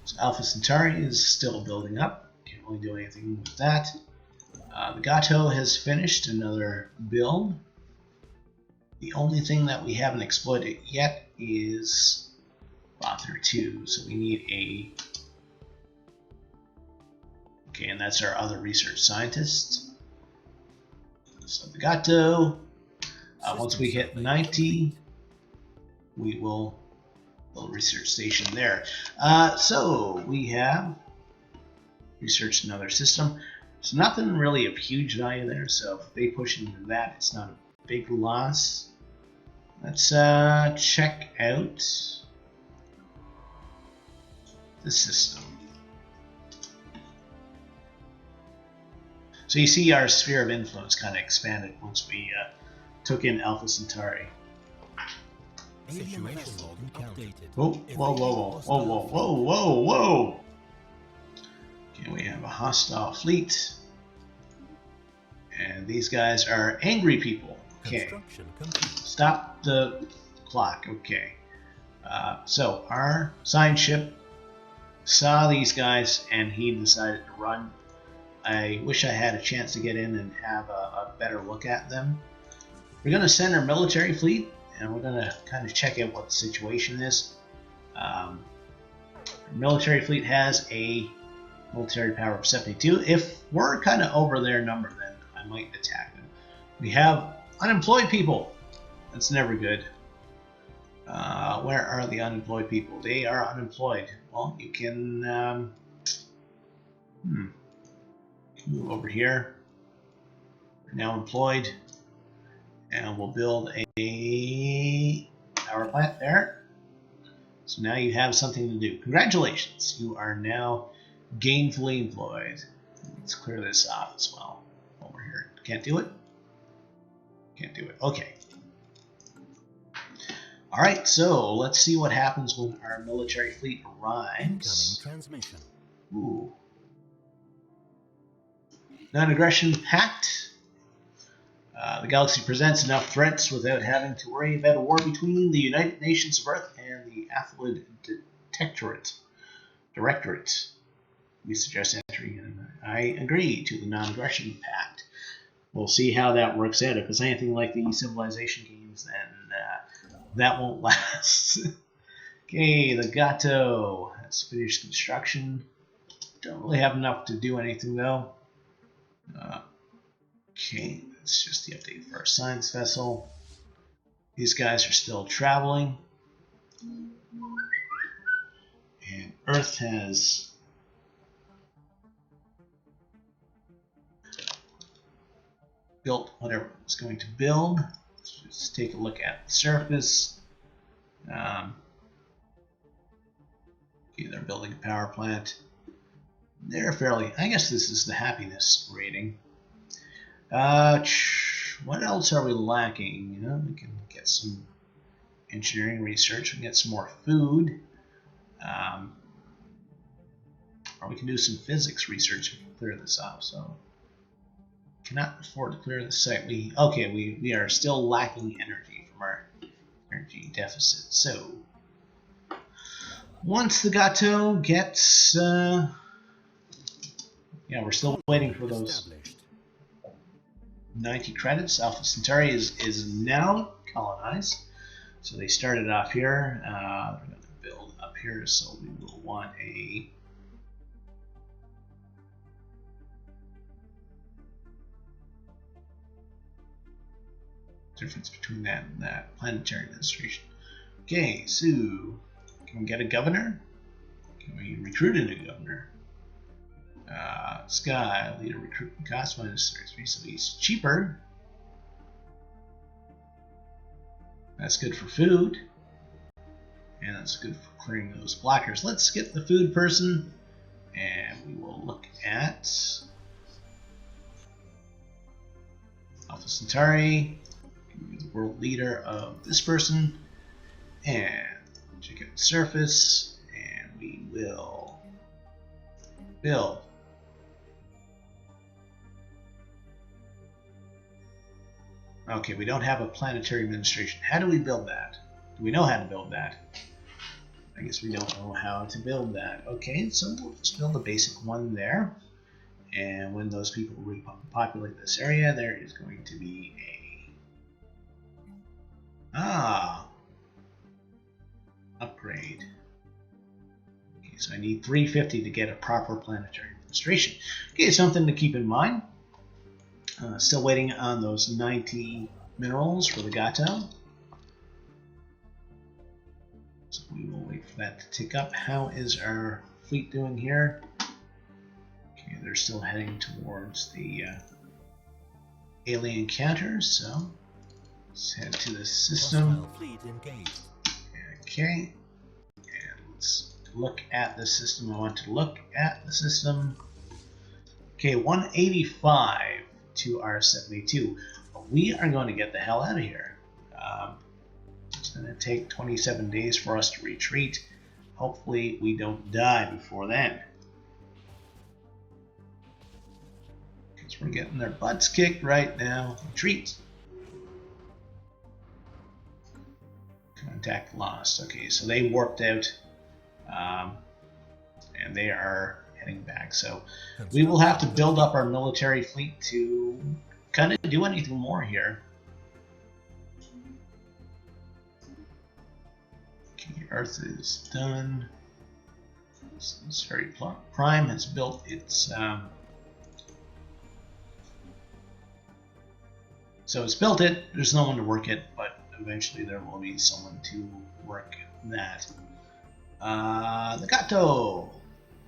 So Alpha Centauri is still building up. Can't really do anything with that. The Gato has finished another build. The only thing that we haven't exploited yet is Author 2. So we need a... Okay, and that's our other research scientist. So the Gato, once we hit 90, we will build a research station there. So we have researched another system. There's nothing really of huge value there, so if they push into that, it's not a big loss. Let's check out the system. So you see our sphere of influence kind of expanded once we took in Alpha Centauri. Situation log updated. Whoa, whoa, whoa, whoa, whoa, whoa, whoa, whoa, whoa! Okay, we have a hostile fleet. And these guys are angry people. Okay. Stop the clock. Okay. So our science ship saw these guys and he decided to run. I wish I had a chance to get in and have a better look at them. We're going to send our military fleet and we're going to kind of check out what the situation is. Our military fleet has a military power of 72. If we're kind of over their number, then I might attack them. We have unemployed people. That's never good. Where are the unemployed people? They are unemployed. Well, you can move over here. We're now employed. And we'll build a power plant there. So now you have something to do. Congratulations. You are now gainfully employed. Let's clear this off as well. Over here. Can't do it? Can't do it. Okay. Alright, so let's see what happens when our military fleet arrives. Incoming transmission. Ooh. Non-aggression pact. The galaxy presents enough threats without having to worry about a war between the United Nations of Earth and the Athlid Directorate. We suggest entering in. I agree to the non-aggression pact. We'll see how that works out. If it's anything like the Civilization games, then that won't last. Okay, the Gato has finished construction. Don't really have enough to do anything though. Okay, that's just the update for our science vessel. These guys are still traveling. And Earth has built whatever it's going to build. Let's take a look at the surface. Okay, they're building a power plant. They're fairly, I guess this is the happiness rating. What else are we lacking? You know, we can get some engineering research. We can get some more food. Or we can do some physics research if we clear this off. So, cannot afford to clear the site. We are still lacking energy from our energy deficit. So, once the Gato gets, yeah, we're still waiting for those 90 credits. Alpha Centauri is now colonized. So they started off here. They're going to build up here, so we will want a difference between that and that. Planetary administration. Okay, so can we get a governor? Can we recruit a new governor? Sky, leader recruitment cost -33, so he's cheaper. That's good for food. And that's good for clearing those blockers. Let's get the food person, and we will look at Alpha Centauri, the world leader of this person, and check out the surface, and we will build. Okay, we don't have a planetary administration. How do we build that? Do we know how to build that? I guess we don't know how to build that. Okay, so we'll just build a basic one there. And when those people repopulate this area, there is going to be a upgrade. Okay, so I need 350 to get a proper planetary administration. Okay, something to keep in mind. Still waiting on those 90 minerals for the Gato. So we will wait for that to tick up. How is our fleet doing here? Okay, they're still heading towards the alien counters, so let's head to the system. Okay, and let's look at the system. I want to look at the system. Okay, 185 to R72. We are going to get the hell out of here. going to take 27 days for us to retreat. Hopefully we don't die before then. Because we're getting their butts kicked right now. Retreat. Contact lost. Okay, so they warped out. And they are heading back. So we will have to build up our military fleet to kind of do anything more here. Okay, Earth is done. Sorry, Prime has built its. So it's built it. There's no one to work it, but eventually there will be someone to work that.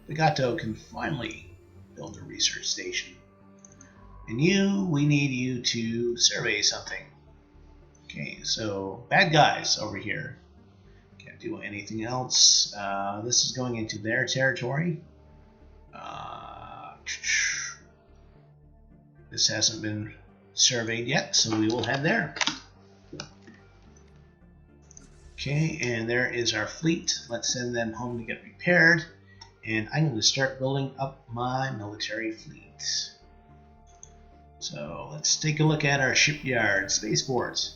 The Gato can finally build a research station. And we need you to survey something. Okay, so bad guys over here. Can't do anything else. This is going into their territory. This hasn't been surveyed yet, so we will head there. Okay, and there is our fleet. Let's send them home to get repaired. And I'm going to start building up my military fleet. So let's take a look at our shipyard, spaceport.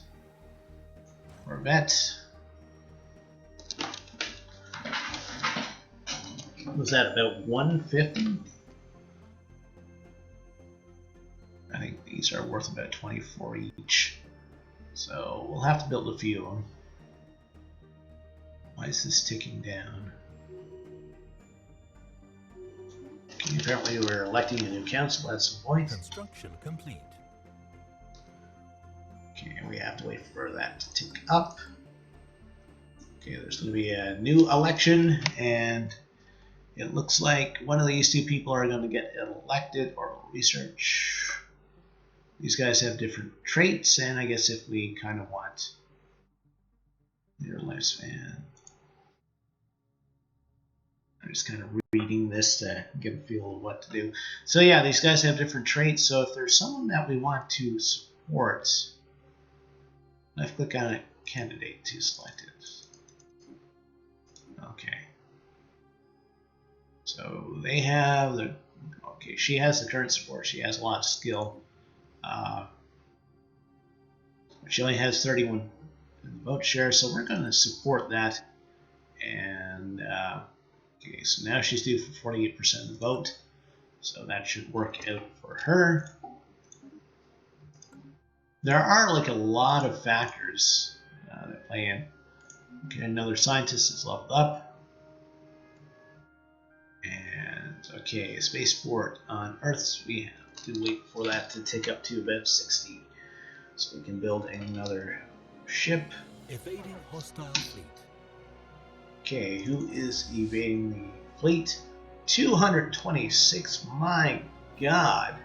Corvette. Was that about 150? I think these are worth about 24 each. So we'll have to build a few of them. Why is this ticking down? Okay, apparently we're electing a new council at some point. Construction complete. Okay, we have to wait for that to tick up. Okay, there's going to be a new election, and it looks like one of these two people are going to get elected. Oral research. These guys have different traits, and I guess if we kind of want their lifespan. I'm just kind of reading this to get a feel of what to do. So yeah, these guys have different traits, so if there's someone that we want to support, I click on a candidate to select it. Okay. So they have the, okay, she has the current support, she has a lot of skill. She only has 31 vote share, so we're going to support that. And okay, so now she's due for 48% of the vote, so that should work out for her. There are like a lot of factors that play in. Okay, another scientist is leveled up. And okay, spaceport on Earth, we have to wait for that to tick up to about 60. So we can build another ship. Evading hostile fleet. Okay, who is evading the fleet? 226, my god.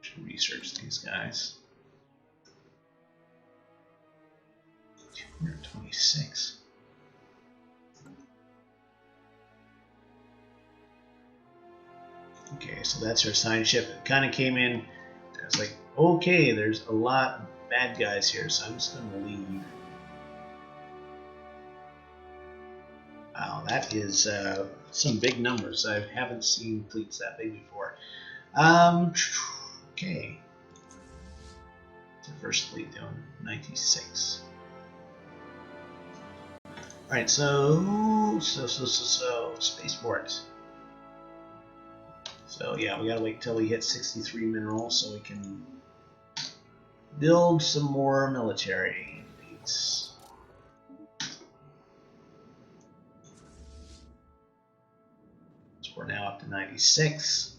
Should research these guys. 226. Okay, so that's her sign ship. It kind of came in. I was like, okay, there's a lot of bad guys here, so I'm just going to leave. Wow, that is some big numbers. I haven't seen fleets that big before. Okay. The first fleet doing 96. Alright, so spaceport. So yeah, we gotta wait till we hit 63 minerals so we can build some more military fleets. So we're now up to 96.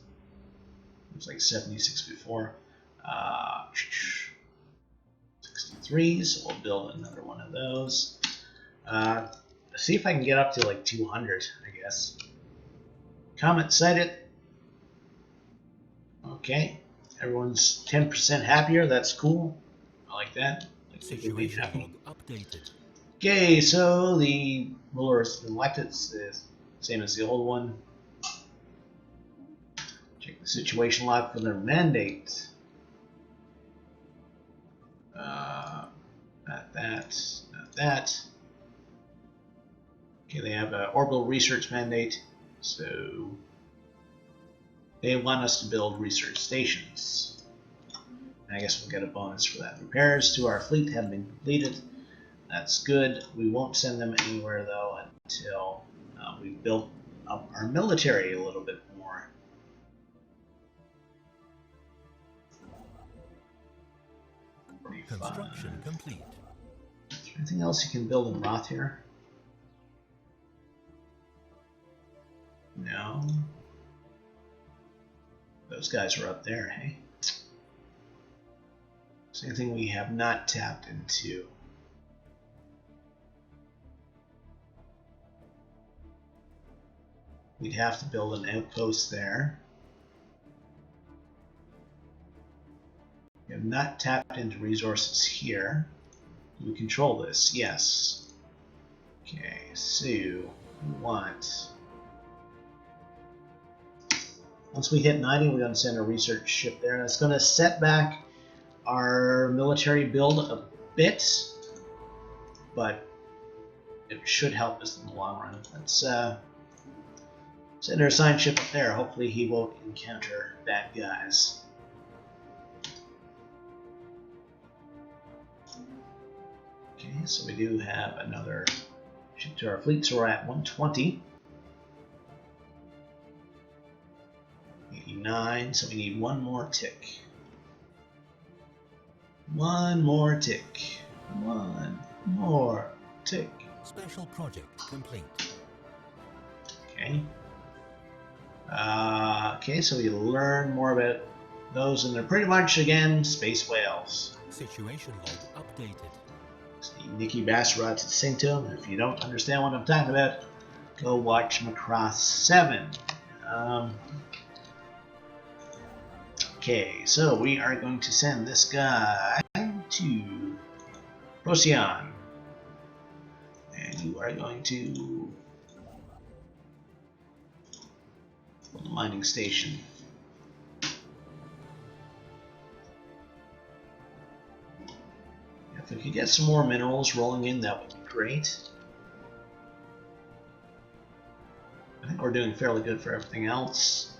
It was like 76 before. 63, so we'll build another one of those. See if I can get up to like 200, I guess. Comet sighted. Okay, everyone's 10% happier. That's cool. I like that. Like people be happy. Updated. Okay, so the ruler is elected. It's the same as the old one. Check the situation log for their mandate. Not that, not that. Okay, they have an orbital research mandate, so they want us to build research stations. And I guess we'll get a bonus for that. Repairs to our fleet have been completed. That's good. We won't send them anywhere though until we've built up our military a little bit more. Construction complete. Is there anything else you can build in Roth here? No. Those guys are up there, hey? Same thing we have not tapped into. We'd have to build an outpost there. We have not tapped into resources here. Do we control this? Yes. Okay, so we want... Once we hit 90, we're going to send a research ship there. And it's going to set back our military build a bit, but it should help us in the long run. Let's send our assigned ship up there. Hopefully he won't encounter bad guys. Okay, so we do have another ship to our fleet, so we're at 120. 89, so we need one more tick. One more tick. One more tick. Special project complete. Okay. Okay, so we learn more about those, and they're pretty much, again, space whales. Situation log updated. See Nikki Basserod's sing to him. If you don't understand what I'm talking about, go watch Macross 7. Okay, so we are going to send this guy to Procyon. And you are going to build a mining station. If we could get some more minerals rolling in, that would be great. I think we're doing fairly good for everything else.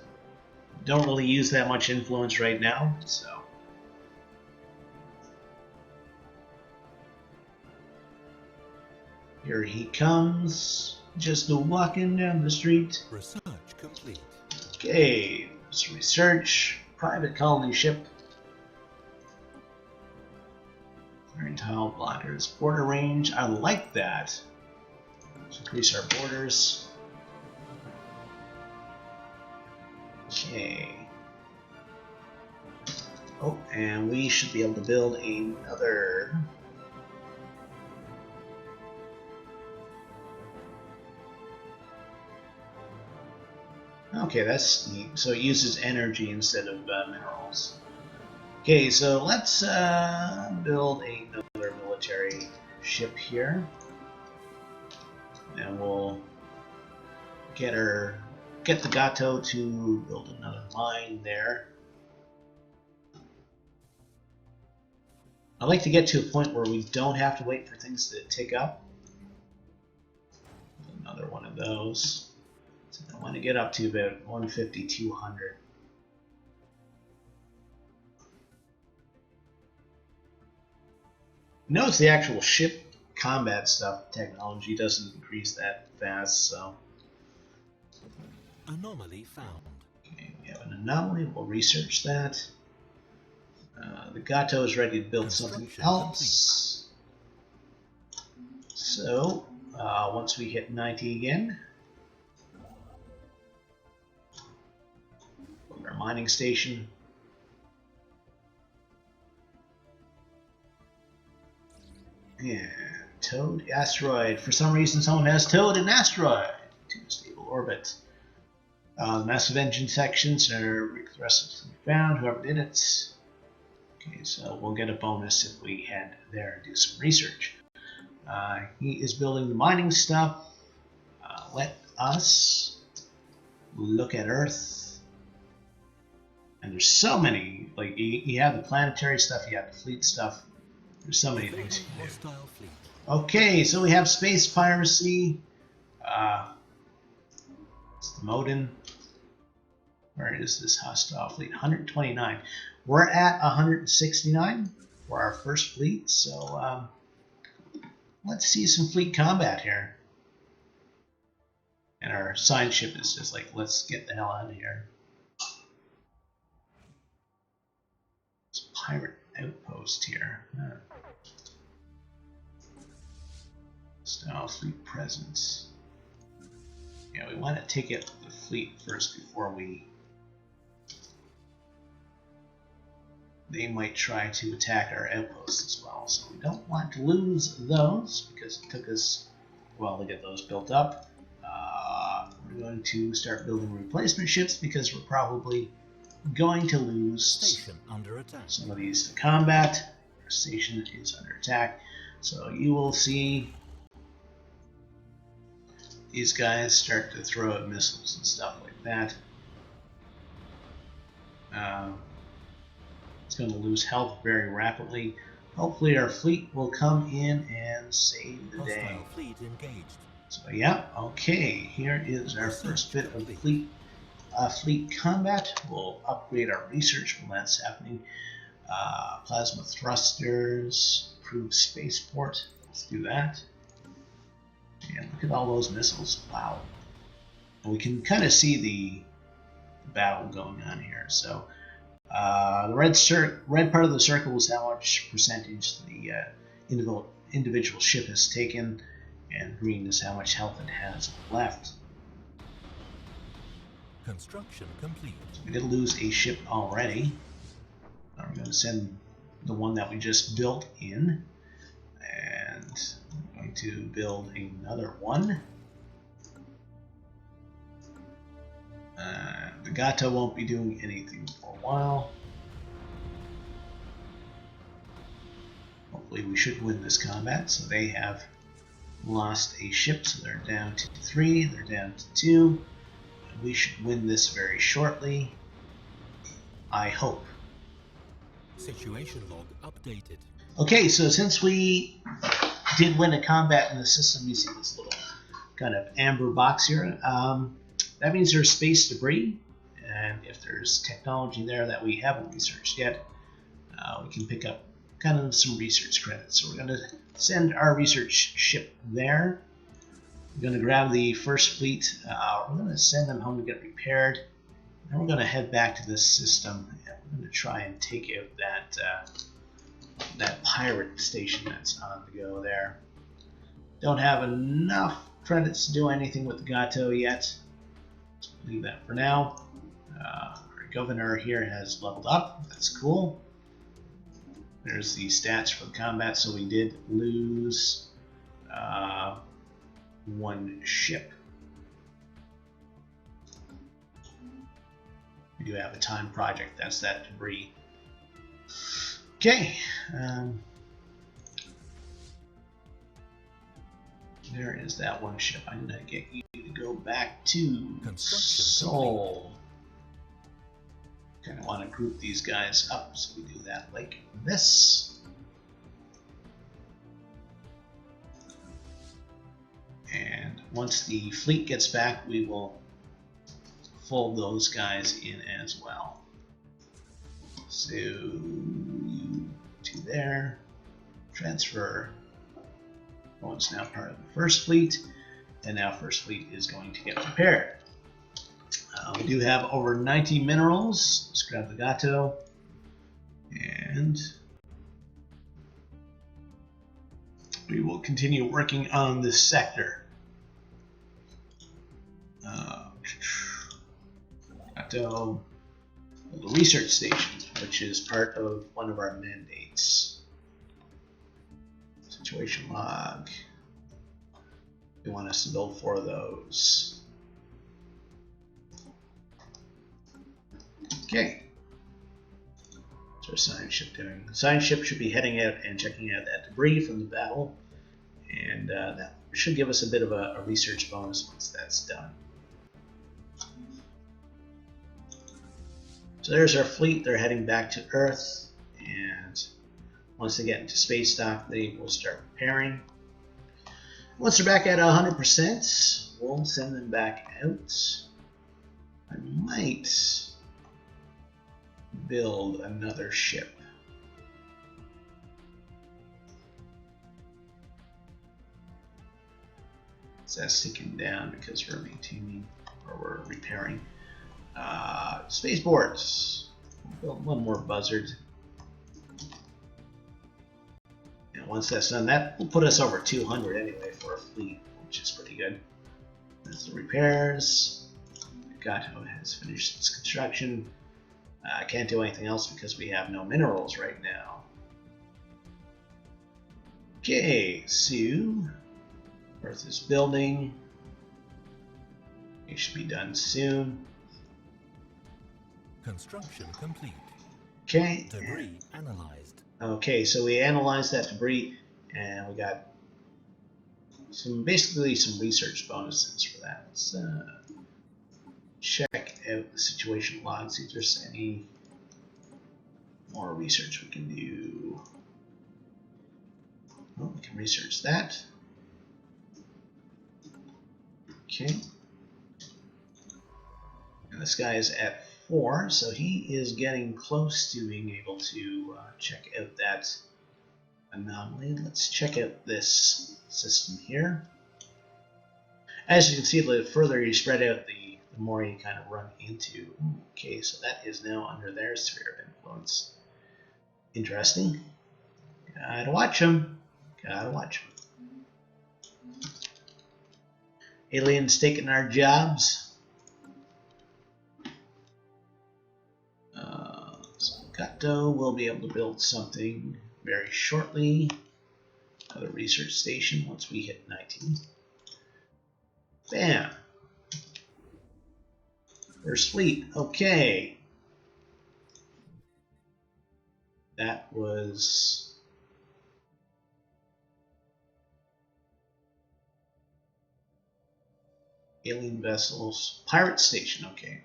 Don't really use that much influence right now, so. Here he comes, just walking down the street. Research complete. Okay, let's research. Private colony ship. Iron tile blockers. Border range, I like that. Let's increase our borders. Okay. Oh, and we should be able to build another. Okay, that's neat. So it uses energy instead of minerals. Okay, so let's build another military ship here, and we'll get the Gato to build another mine there. I'd like to get to a point where we don't have to wait for things to tick up. Another one of those. So I want to get up to about 150, 200. Notice the actual ship combat stuff technology doesn't increase that fast, so. Anomaly found. Okay, we have an anomaly. We'll research that. The Gato is ready to build something else. So, once we hit 90 again, build our mining station. And Toad asteroid. For some reason, someone has Toad an asteroid to a stable orbit. The massive engine sections are successfully found. Whoever did it. Okay, so we'll get a bonus if we head there and do some research. He is building the mining stuff. Let us look at Earth. And there's so many, like, you have the planetary stuff, you have the fleet stuff. There's so many things you can do. Okay, so we have space piracy. It's the Modin. Where is this hostile fleet? 129. We're at 169 for our first fleet, so let's see some fleet combat here. And our side ship is just like, let's get the hell out of here. This pirate outpost here. Style fleet presence. Yeah, we want to take out the fleet first before we... They might try to attack our outposts as well, so we don't want to lose those because it took us a while to get those built up. We're going to start building replacement ships because we're probably going to lose Station under attack. Some of these to combat. Our station is under attack, so you will see these guys start to throw out missiles and stuff like that. It's going to lose health very rapidly. Hopefully our fleet will come in and save the day. Hostile fleet engaged. So yeah, okay, here is our first bit of fleet combat. We'll upgrade our research when that's happening. Plasma thrusters, improved spaceport. Let's do that. And look at all those missiles. Wow. And we can kind of see the battle going on here. So the red part of the circle is how much percentage the individual ship has taken, and green is how much health it has left. Construction complete. So we did lose a ship already. Now we're going to send the one that we just built in, and we're going to build another one. The Gato won't be doing anything for a while. Hopefully we should win this combat. So they have lost a ship, so they're down to 3, they're down to 2. We should win this very shortly, I hope. Situation log updated. Okay, so since we did win a combat in the system, you see this little kind of amber box here. That means there's space debris, and if there's technology there that we haven't researched yet, we can pick up kind of some research credits. So we're going to send our research ship there. We're going to grab the first fleet. We're going to send them home to get repaired. Then we're going to head back to this system, and we're going to try and take out that pirate station that's on the go there. Don't have enough credits to do anything with the Gato yet. Leave that for now. Our governor here has leveled up. That's cool. There's the stats for the combat. So we did lose one ship. We do have a time project. That's that debris. Okay. There is that one ship. I'm going to get you to go back to Seoul. Kind of want to group these guys up, so we do that like this. And once the fleet gets back, we will fold those guys in as well. So you to there, transfer. Oh, it's now part of the first fleet, and now first fleet is going to get prepared. We do have over 90 minerals. Let's grab the Gato, and we will continue working on this sector. Gato, the research station, which is part of one of our mandates. Situation log. They want us to build 4 of those. Okay. What's our science ship doing? The science ship should be heading out and checking out that debris from the battle. And that should give us a bit of a research bonus once that's done. So there's our fleet. They're heading back to Earth, and once they get into space dock, they will start repairing. Once they're back at 100%, we'll send them back out. I might build another ship. So that's sticking down because we're maintaining, or we're repairing. Spaceports. We'll build one more buzzard. And once that's done, that will put us over 200 anyway for a fleet, which is pretty good. That's the repairs. Gato has finished its construction. I can't do anything else because we have no minerals right now. Okay, so Earth is building. It should be done soon. Construction complete. Okay. Debris analyzed. Okay, so we analyzed that debris, and we got basically some research bonuses for that. Let's check out the situation log, see if there's any more research we can do. Well, we can research that. Okay. And this guy is at 4, so he is getting close to being able to check out that anomaly. Let's check out this system here. As you can see, the further you spread out, the more you kind of run into. Okay, so that is now under their sphere of influence. Interesting. Gotta watch them. Gotta watch them. Aliens taking our jobs. So Gato will be able to build something very shortly. Another research station once we hit 19. Bam! First fleet. Okay. That was alien vessels. Pirate station. Okay.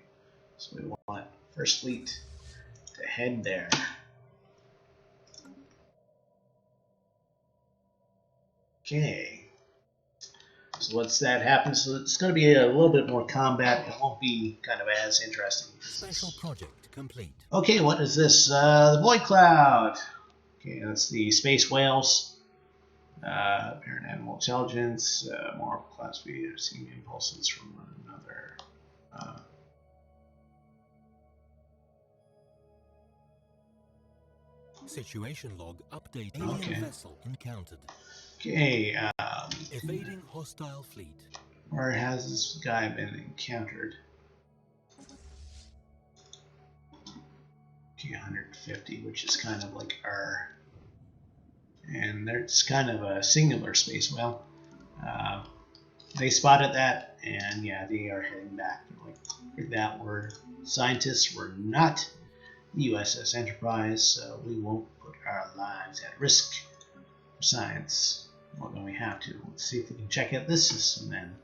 So we want first fleet to head there. Okay. So once that happens, so it's going to be a little bit more combat. It won't be kind of as interesting. Special project complete. Okay, what is this? The Void Cloud. Okay, that's the space whales. Apparent animal intelligence. Moral class speed. Seeing impulses from another. Situation log update. Okay. Alien vessel encountered. Okay. Evading hostile fleet. Where has this guy been encountered? Okay, 150, which is kind of like our, and it's kind of a singular space whale. They spotted that, and yeah, they are heading back. Like that, we're scientists. We're not the USS Enterprise, so we won't put our lives at risk for science more than we have to. Let's see if we can check out this system then.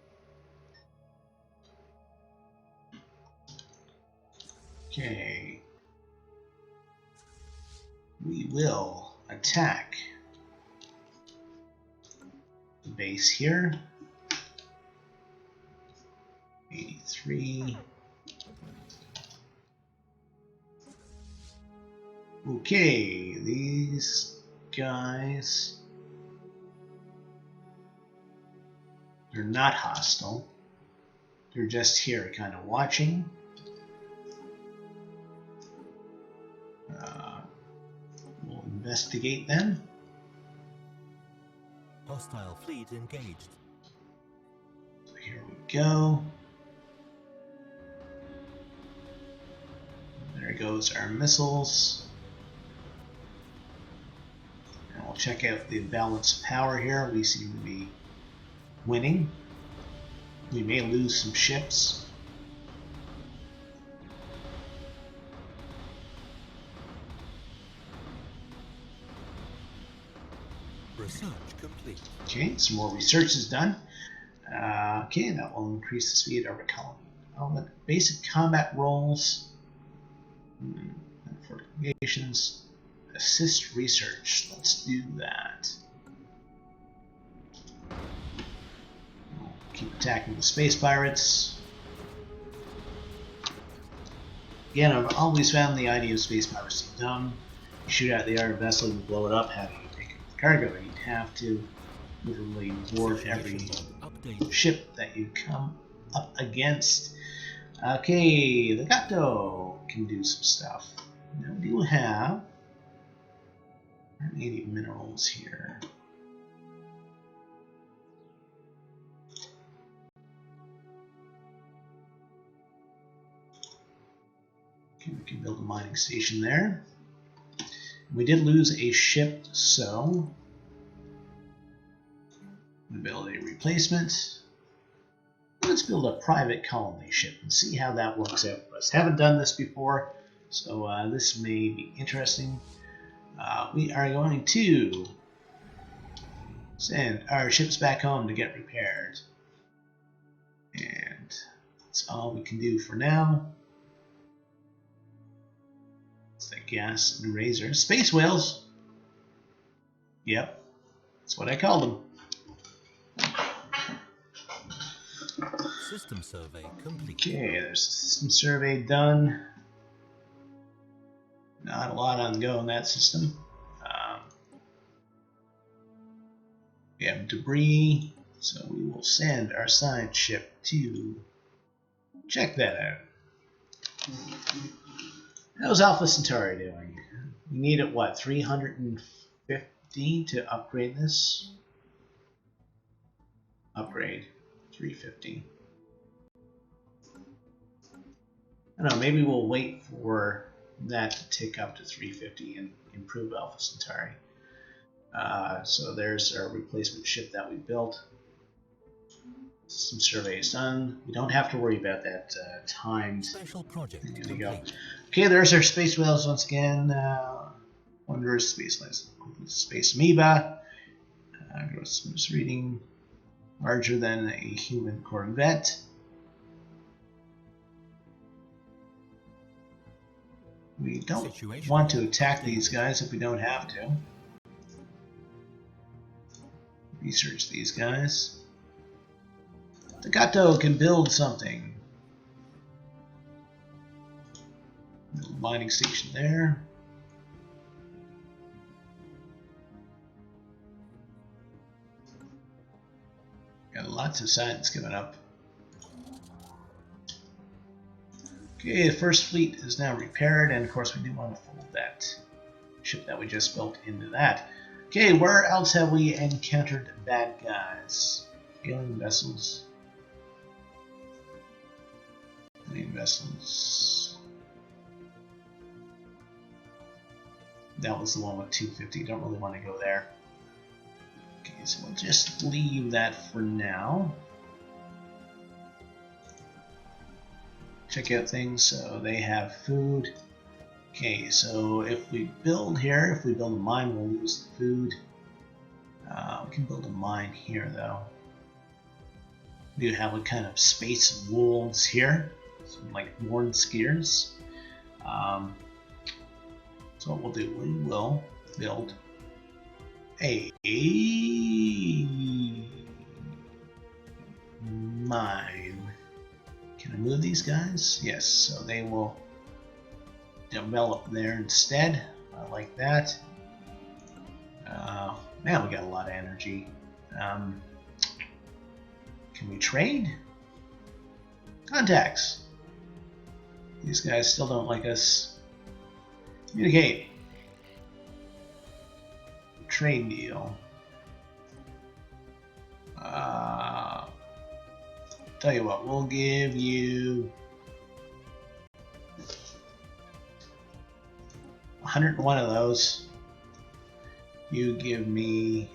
Okay. We will attack the base here. 83. Okay, these guys, they're not hostile. They're just here kind of watching. We'll investigate them. Hostile fleet engaged. So here we go. There goes our missiles. And we'll check out the balance of power here. We seem to be winning. We may lose some ships. Research complete. Okay, some more research is done. Okay, that will increase the speed of our colony. Basic combat roles, fortifications, assist research. Let's do that. We'll keep attacking the space pirates. Again, I've always found the idea of space piracy dumb. You shoot out the other vessel, you blow it up. How do you take it with cargo? You have to literally board every ship that you come up against. Okay, the Gato can do some stuff. Now we do have 180 minerals here. Okay, we can build a mining station there. We did lose a ship, so we'll build a replacement. Let's build a private colony ship and see how that works out for us. Haven't done this before, so this may be interesting. We are going to send our ships back home to get repaired. And that's all we can do for now. It's the gas and razor. Space whales! Yep, that's what I call them. System survey complete. Okay, there's a system survey done. Not a lot on the go in that system. We have debris, so we will send our science ship to check that out. How's Alpha Centauri doing? We need it, what, 350 to upgrade this? Upgrade, 350. I don't know, maybe we'll wait for that to tick up to 350 and improve Alpha Centauri. So there's our replacement ship that we built. Some surveys done. We don't have to worry about that timed. Special project. There we go. Okay, there's our space whales once again. Wondrous space whales. Space amoeba. Gross reading. Larger than a human corvette. We don't want to attack these guys if we don't have to. Research these guys. The Gato can build something. Build a mining station there. Got lots of science coming up. Okay, the first fleet is now repaired, and of course we do want to fold that ship that we just built into that. Okay, where else have we encountered bad guys? Alien vessels. Alien vessels. That was the one with 250. Don't really want to go there. Okay, so we'll just leave that for now. Check out things. So they have food. Okay, so if we build here, if we build a mine, we'll lose the food. We can build a mine here, though. We do have a kind of space wolves here, some like worn skiers. So what we'll do, we will build a mine. Can I move these guys? Yes, so they will develop there instead. I like that. Man, we got a lot of energy. Can we trade? Contacts. These guys still don't like us. Communicate. Trade deal. Tell you what, we'll give you 101 of those. You give me...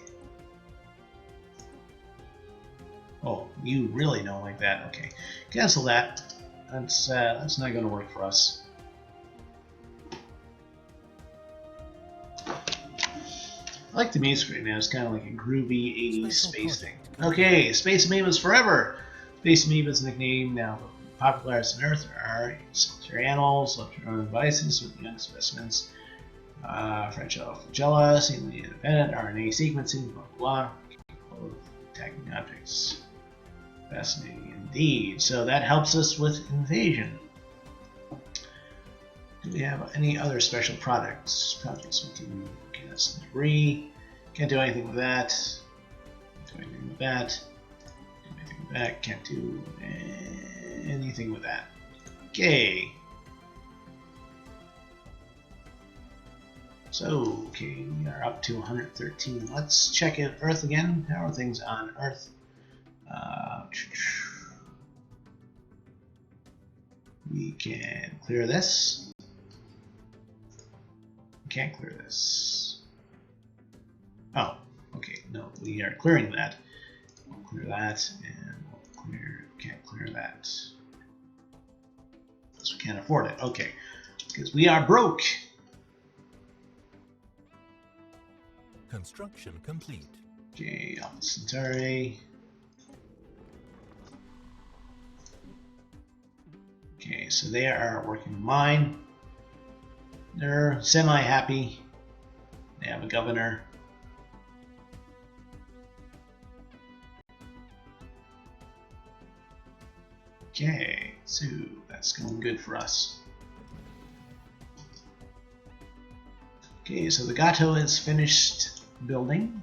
Oh, you really don't like that. Okay, cancel that. That's not going to work for us. I like the music right now. It's kind of like a groovy 80s Special space thing. project complete. Okay, Space Amoebas forever! Space Amoebas nickname now popularized on Earth are solitary animals, left to their own devices with young specimens. Fragile flagella, seemingly independent, RNA sequencing, blah blah blah. Attacking objects. Fascinating indeed. So that helps us with invasion. Do we have any other special projects we can get us debris? Can't do anything with that. Can't do anything with that. Do anything with that. Can't do anything with that. Okay. So, okay, we are up to 113. Let's check in Earth again. How are things on Earth? We can clear this. We can't clear this. Oh, okay, no, we are clearing that. We'll clear that, and we'll clear, can't clear that. Because we can't afford it. Okay, because we are broke. Construction complete. Okay, Alpha Centauri. Okay, so they are working mine. They're semi-happy. They have a governor. Okay, so that's going good for us. Okay, so the Gato is finished building.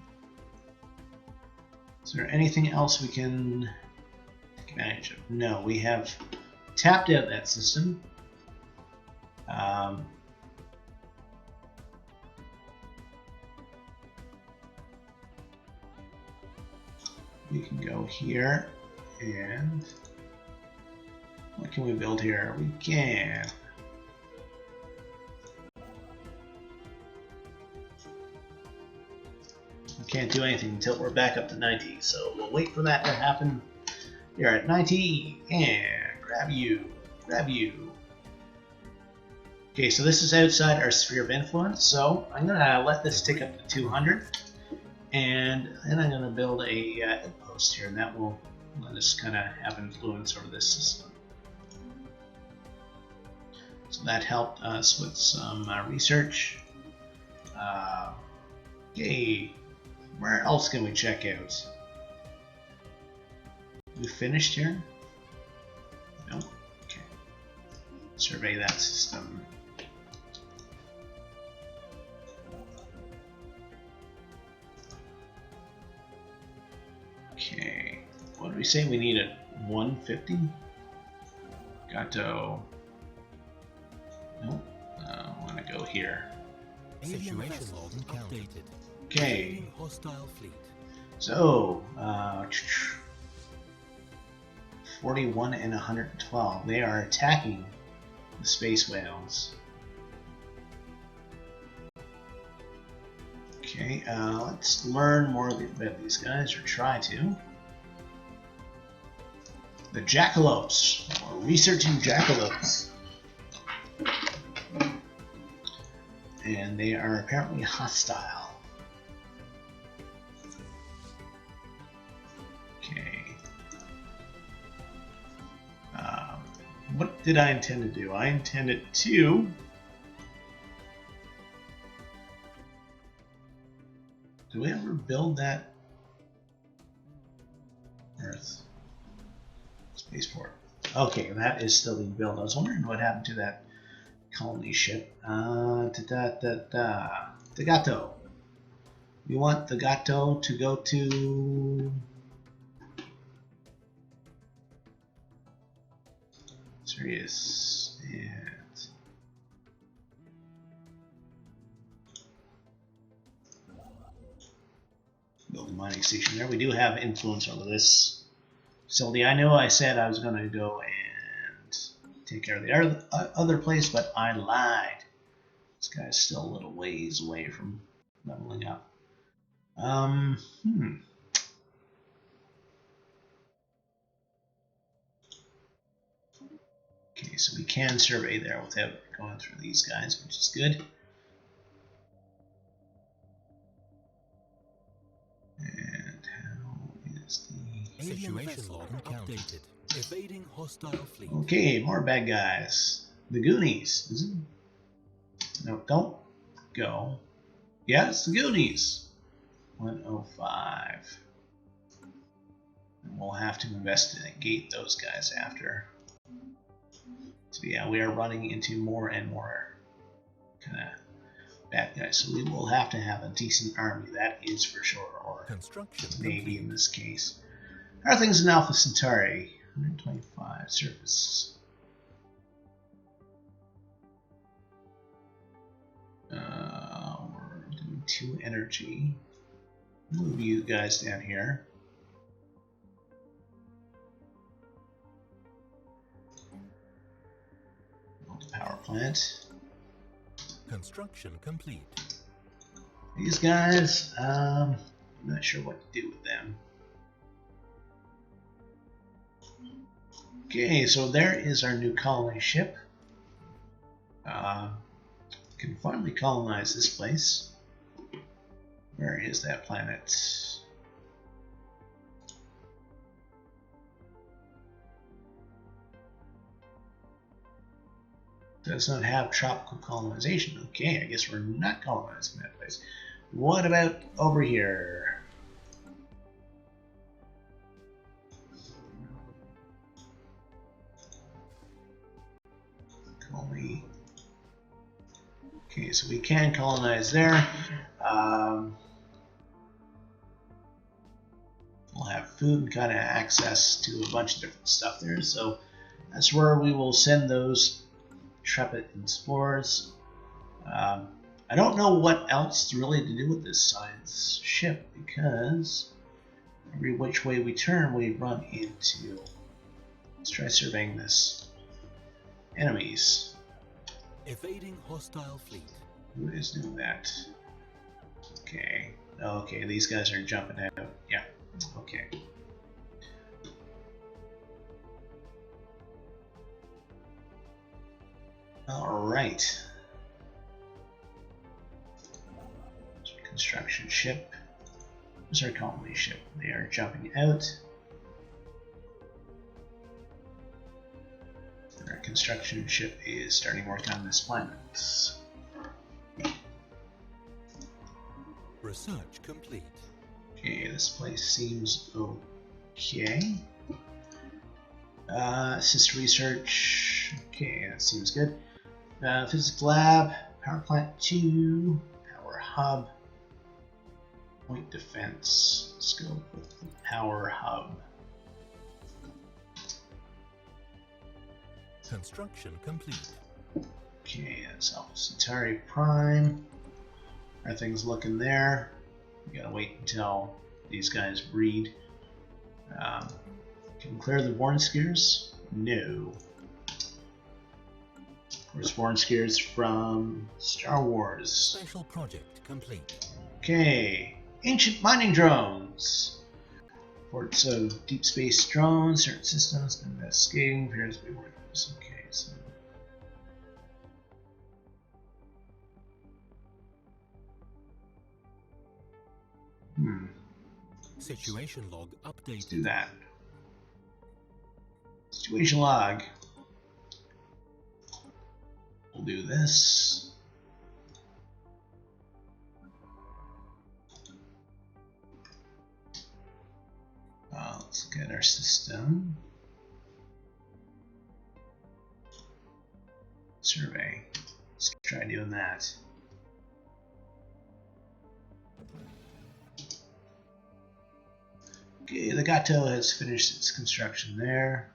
Is there anything else we can take advantage of? No, we have tapped out that system. We can go here, and what can we build here? We can. We can't do anything until we're back up to 90, so we'll wait for that to happen. You're at 90, and grab you, grab you. Okay, so this is outside our sphere of influence, so I'm gonna let this tick up to 200. And then I'm going to build a outpost here, and that will let us kind of have influence over this system. So that helped us with some research. Okay, where else can we check out? We finished here? No? Okay. Survey that system. Okay, what did we say we need at 150? Gato. Nope, I want to go here. Situation log updated. Okay, Hostile fleet. so 41 and 112. They are attacking the space whales. Okay, let's learn more about these guys, or try to. The jackalopes. We're researching jackalopes. And they are apparently hostile. Okay. What did I intend to do? I intended to... Do we ever build that Earth spaceport? Okay, that is still being built. I was wondering what happened to that colony ship. The Gato. We want the Gato to go to Sirius and build a mining station there. We do have influence over this facility. I know I said I was going to go and take care of the other place, but I lied. This guy's still a little ways away from leveling up. Okay, so we can survey there without going through these guys, which is good. Situation log updated. Evading hostile fleet. Okay, more bad guys. The Goonies. Is it? No, don't go. Yeah, it's the Goonies. 105. And we'll have to investigate those guys after. So yeah, we are running into more and more kind of bad guys. So we will have to have a decent army, that is for sure. Or Construction maybe complete. in this case. How are things in Alpha Centauri? 125 surface. We're doing 2 energy. Move you guys down here. Build a power plant. Construction complete. These guys, I'm not sure what to do with them. Okay, so there is our new colony ship. Can finally colonize this place. Where is that planet? Does not have tropical colonization. Okay, I guess we're not colonizing that place. What about over here? Colony. Okay, so we can colonize there. We'll have food and kind of access to a bunch of different stuff there. So that's where we will send those intrepid explorers. I don't know what else really to do with this science ship, because every which way we turn we run into, let's try surveying this, enemies. Evading hostile fleet. Who is doing that? Okay. Okay, these guys are jumping out. Yeah. Okay. Alright. Construction ship. Where's our colony ship? They are jumping out. Our construction ship is starting work on this planet. Research complete. Okay, this place seems okay. Assist research. Okay, that seems good. Physics lab, power plant 2, power hub, point defense. Let's go with the power hub. Construction complete. Okay, that's Alpha Centauri Prime. How are things looking there? We gotta wait until these guys breed. Can we clear the Vorn Skiers? No. Of course, Vorn Skiers from Star Wars. Special project complete. Okay, ancient mining drones. Reports of deep space drones, certain systems, investigating, appears to be working. Okay, so. Situation log updated. Let's do that. Situation log. We'll do this. Let's look at our system. Survey. Let's try doing that. Okay, the Gato has finished its construction there.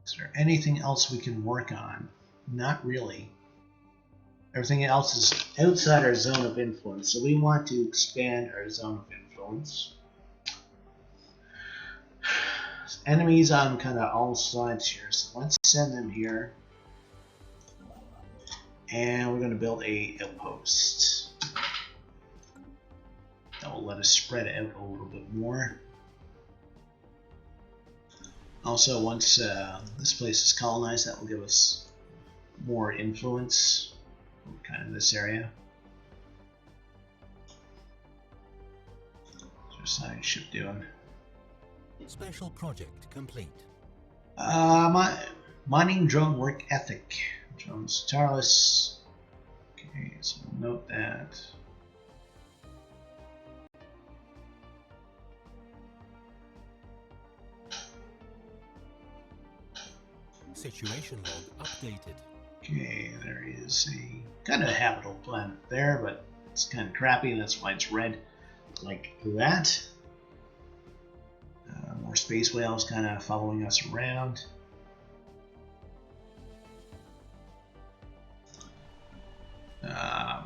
Is there anything else we can work on? Not really. Everything else is outside our zone of influence, so we want to expand our zone of influence. Enemies on kind of all sides here, so let's send them here. And we're going to build a outpost. That will let us spread out a little bit more. Also, once this place is colonized, that will give us more influence in kind of this area. What's our science ship doing? Special project complete. Mining drone work ethic. Drone Stellaris. Okay, so we'll note that. Situation log updated. Okay, there is a kind of habitable planet there, but it's kind of crappy, and that's why it's red like that. More space whales kind of following us around. I'm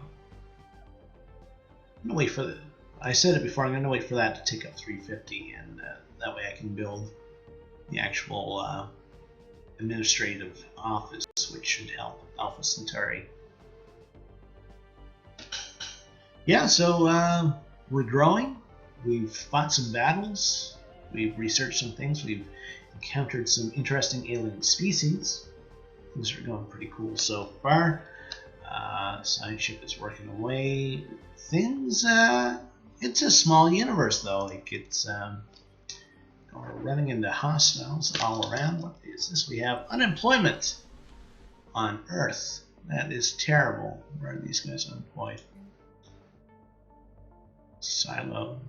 gonna wait for the. I said it before. I'm gonna wait for that to tick up 350, and that way I can build the actual administrative office, which should help Alpha Centauri. Yeah, so we're growing. We've fought some battles. We've researched some things. We've encountered some interesting alien species. Things are going pretty cool so far. Science ship is working away. Things. It's a small universe, though. Like it's. We're running into hostiles all around. What is this? We have unemployment on Earth. That is terrible. Where are these guys unemployed? Silo.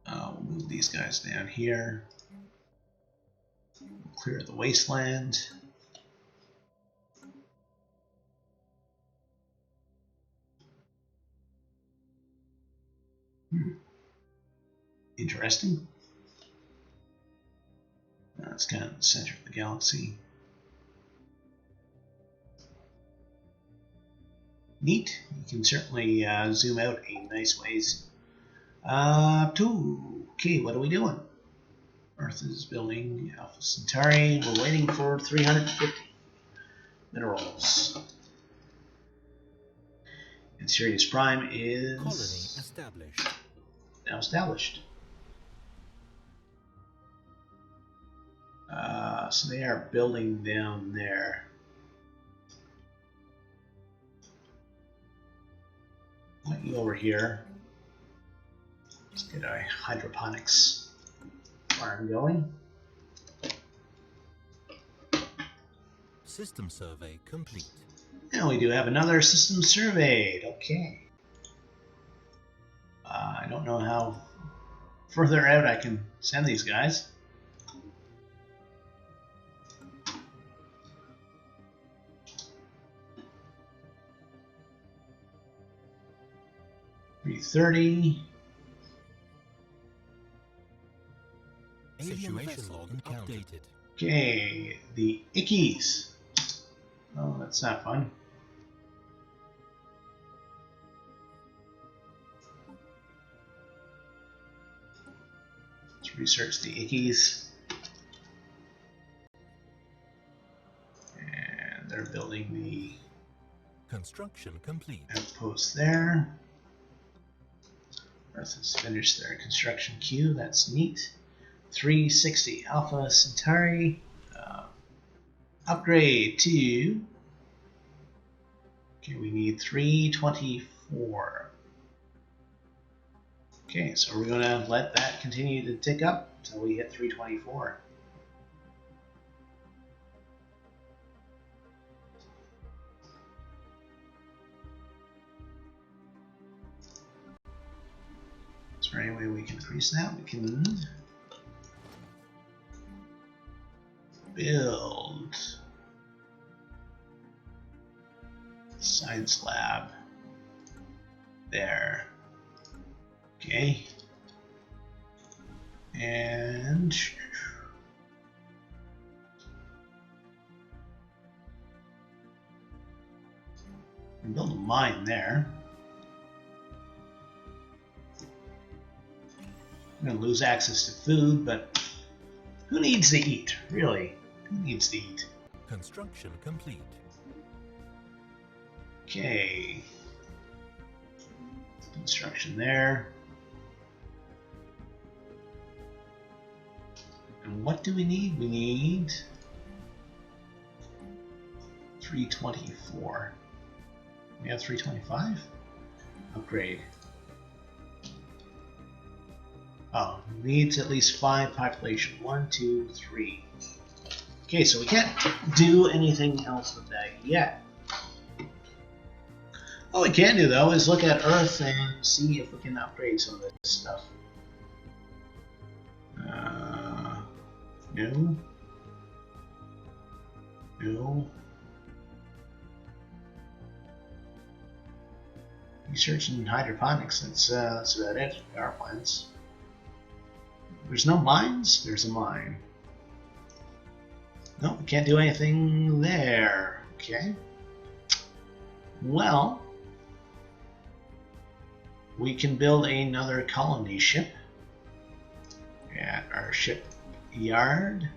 We'll move these guys down here. We'll clear the wasteland. Interesting. That's kind of the center of the galaxy. Neat. You can certainly zoom out a nice ways. Okay, what are we doing? Earth is building Alpha Centauri. We're waiting for 350 minerals. And Sirius Prime is Colony established. now established. So they are building down there. Let you over here. Let's get our hydroponics farm going. System survey complete. And we do have another system surveyed. Okay. I don't know how further out I can send these guys. $330. Situation log updated. Okay, the Ickies. Oh, that's not fun. Let's research the Ickies. And they're building the Construction complete. outpost there. Earth has finished their construction queue. That's neat. 360 Alpha Centauri. Upgrade to. Okay, we need 324. Okay, so we're going to let that continue to tick up until we hit 324. Is there any way we can increase that? We can build science lab there. Okay. And build a mine there. I'm going to lose access to food, but who needs to eat, really? Who needs to eat? Construction complete. Okay. Construction there. what do we need? We need 324. We have 325? Upgrade. Oh, needs at least 5 population. 1, 2, 3. Okay, so we can't do anything else with that yet. All we can do, though, is look at Earth and see if we can upgrade some of this stuff. No. No. Research in hydroponics, that's about it. Power plants. There's no mines? There's a mine. No, we can't do anything there. Okay. Well, we can build another colony ship at our ship yard.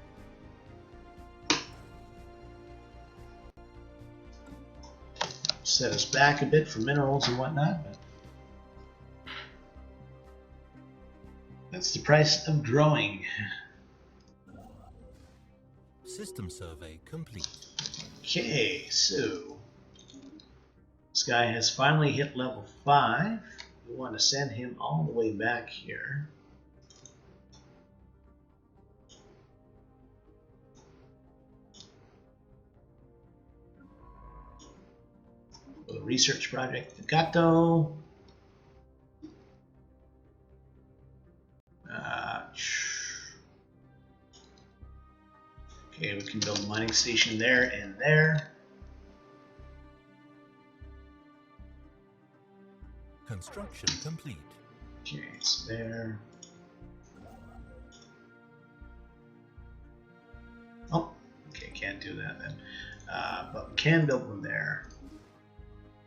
Set us back a bit for minerals and whatnot, but that's the price of growing. System survey complete. Okay, so this guy has finally hit level 5. We want to send him all the way back here. For the research project, Gato. Okay, we can build a mining station there and there. Construction complete. Okay, it's there. Oh, okay, can't do that then. But we can build one there.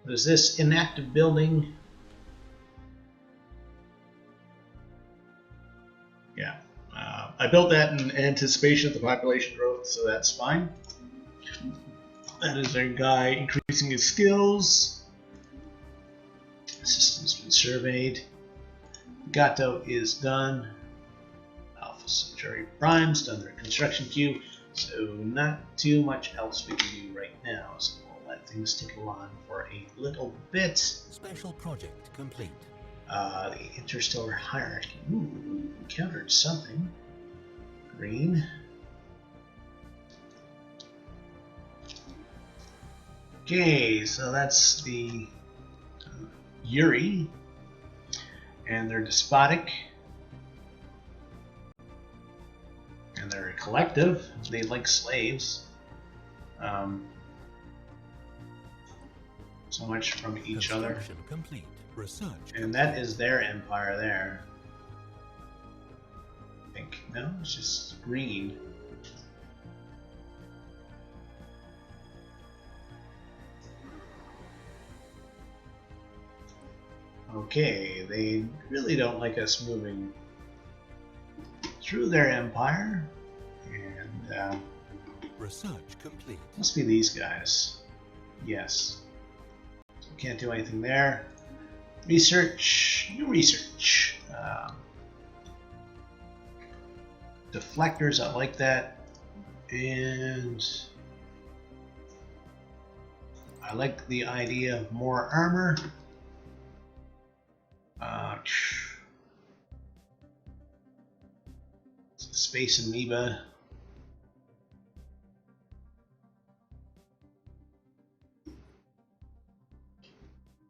What is this? Inactive building? Yeah. I built that in anticipation of the population growth, so that's fine. That is our guy increasing his skills. The system's been surveyed. Gato is done. Alpha Centauri Prime's done their construction queue, so not too much else we can do right now. So we'll let things tick along for a little bit. Special project complete. The interstellar hierarchy. Ooh, encountered something. Green. Okay, so that's the Yuri, and they're despotic, and they're a collective. They like slaves. So much from each other. Complete. Research and that is their empire there. I think. No, it's just green. Okay, they really don't like us moving through their empire, and research complete. Must be these guys. Yes. So can't do anything there. Research, new research. Deflectors, I like that, and I like the idea of more armor. Space amoeba.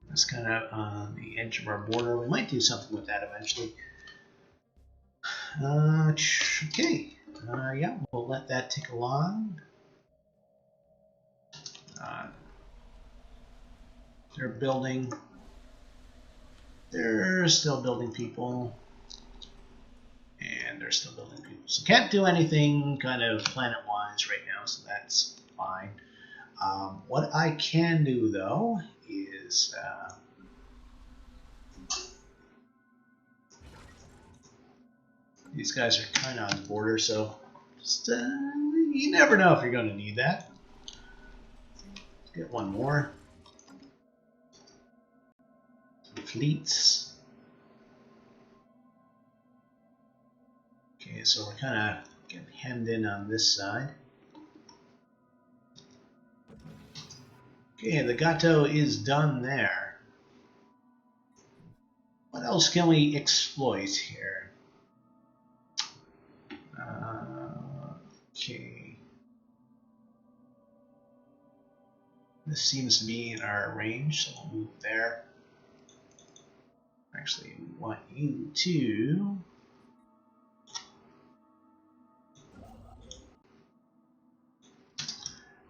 That's kind of on the edge of our border. We might do something with that eventually. Okay. Yeah, we'll let that tick along. They're building. They're still building people. And they're still building people. So can't do anything kind of planet-wise right now, so that's fine. What I can do, though, is these guys are kind of on the border, so just, you never know if you're going to need that. Let's get one more. Some fleets. Okay, so we're kind of Get hemmed in on this side. Okay, the gato is done there. What else can we exploit here? Okay. This seems to be in our range, so we'll move there. Actually, we want you to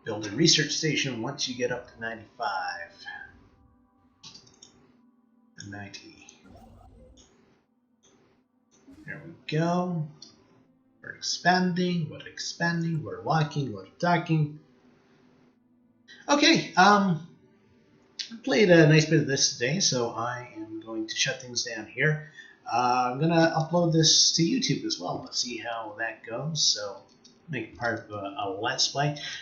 build a research station once you get up to 95 and 90. There we go. We're expanding, we're walking, we're talking. Okay, I played a nice bit of this today, so I am going to shut things down here. I'm going to upload this to YouTube as well. Let's see how that goes. So make it part of a Let's Play.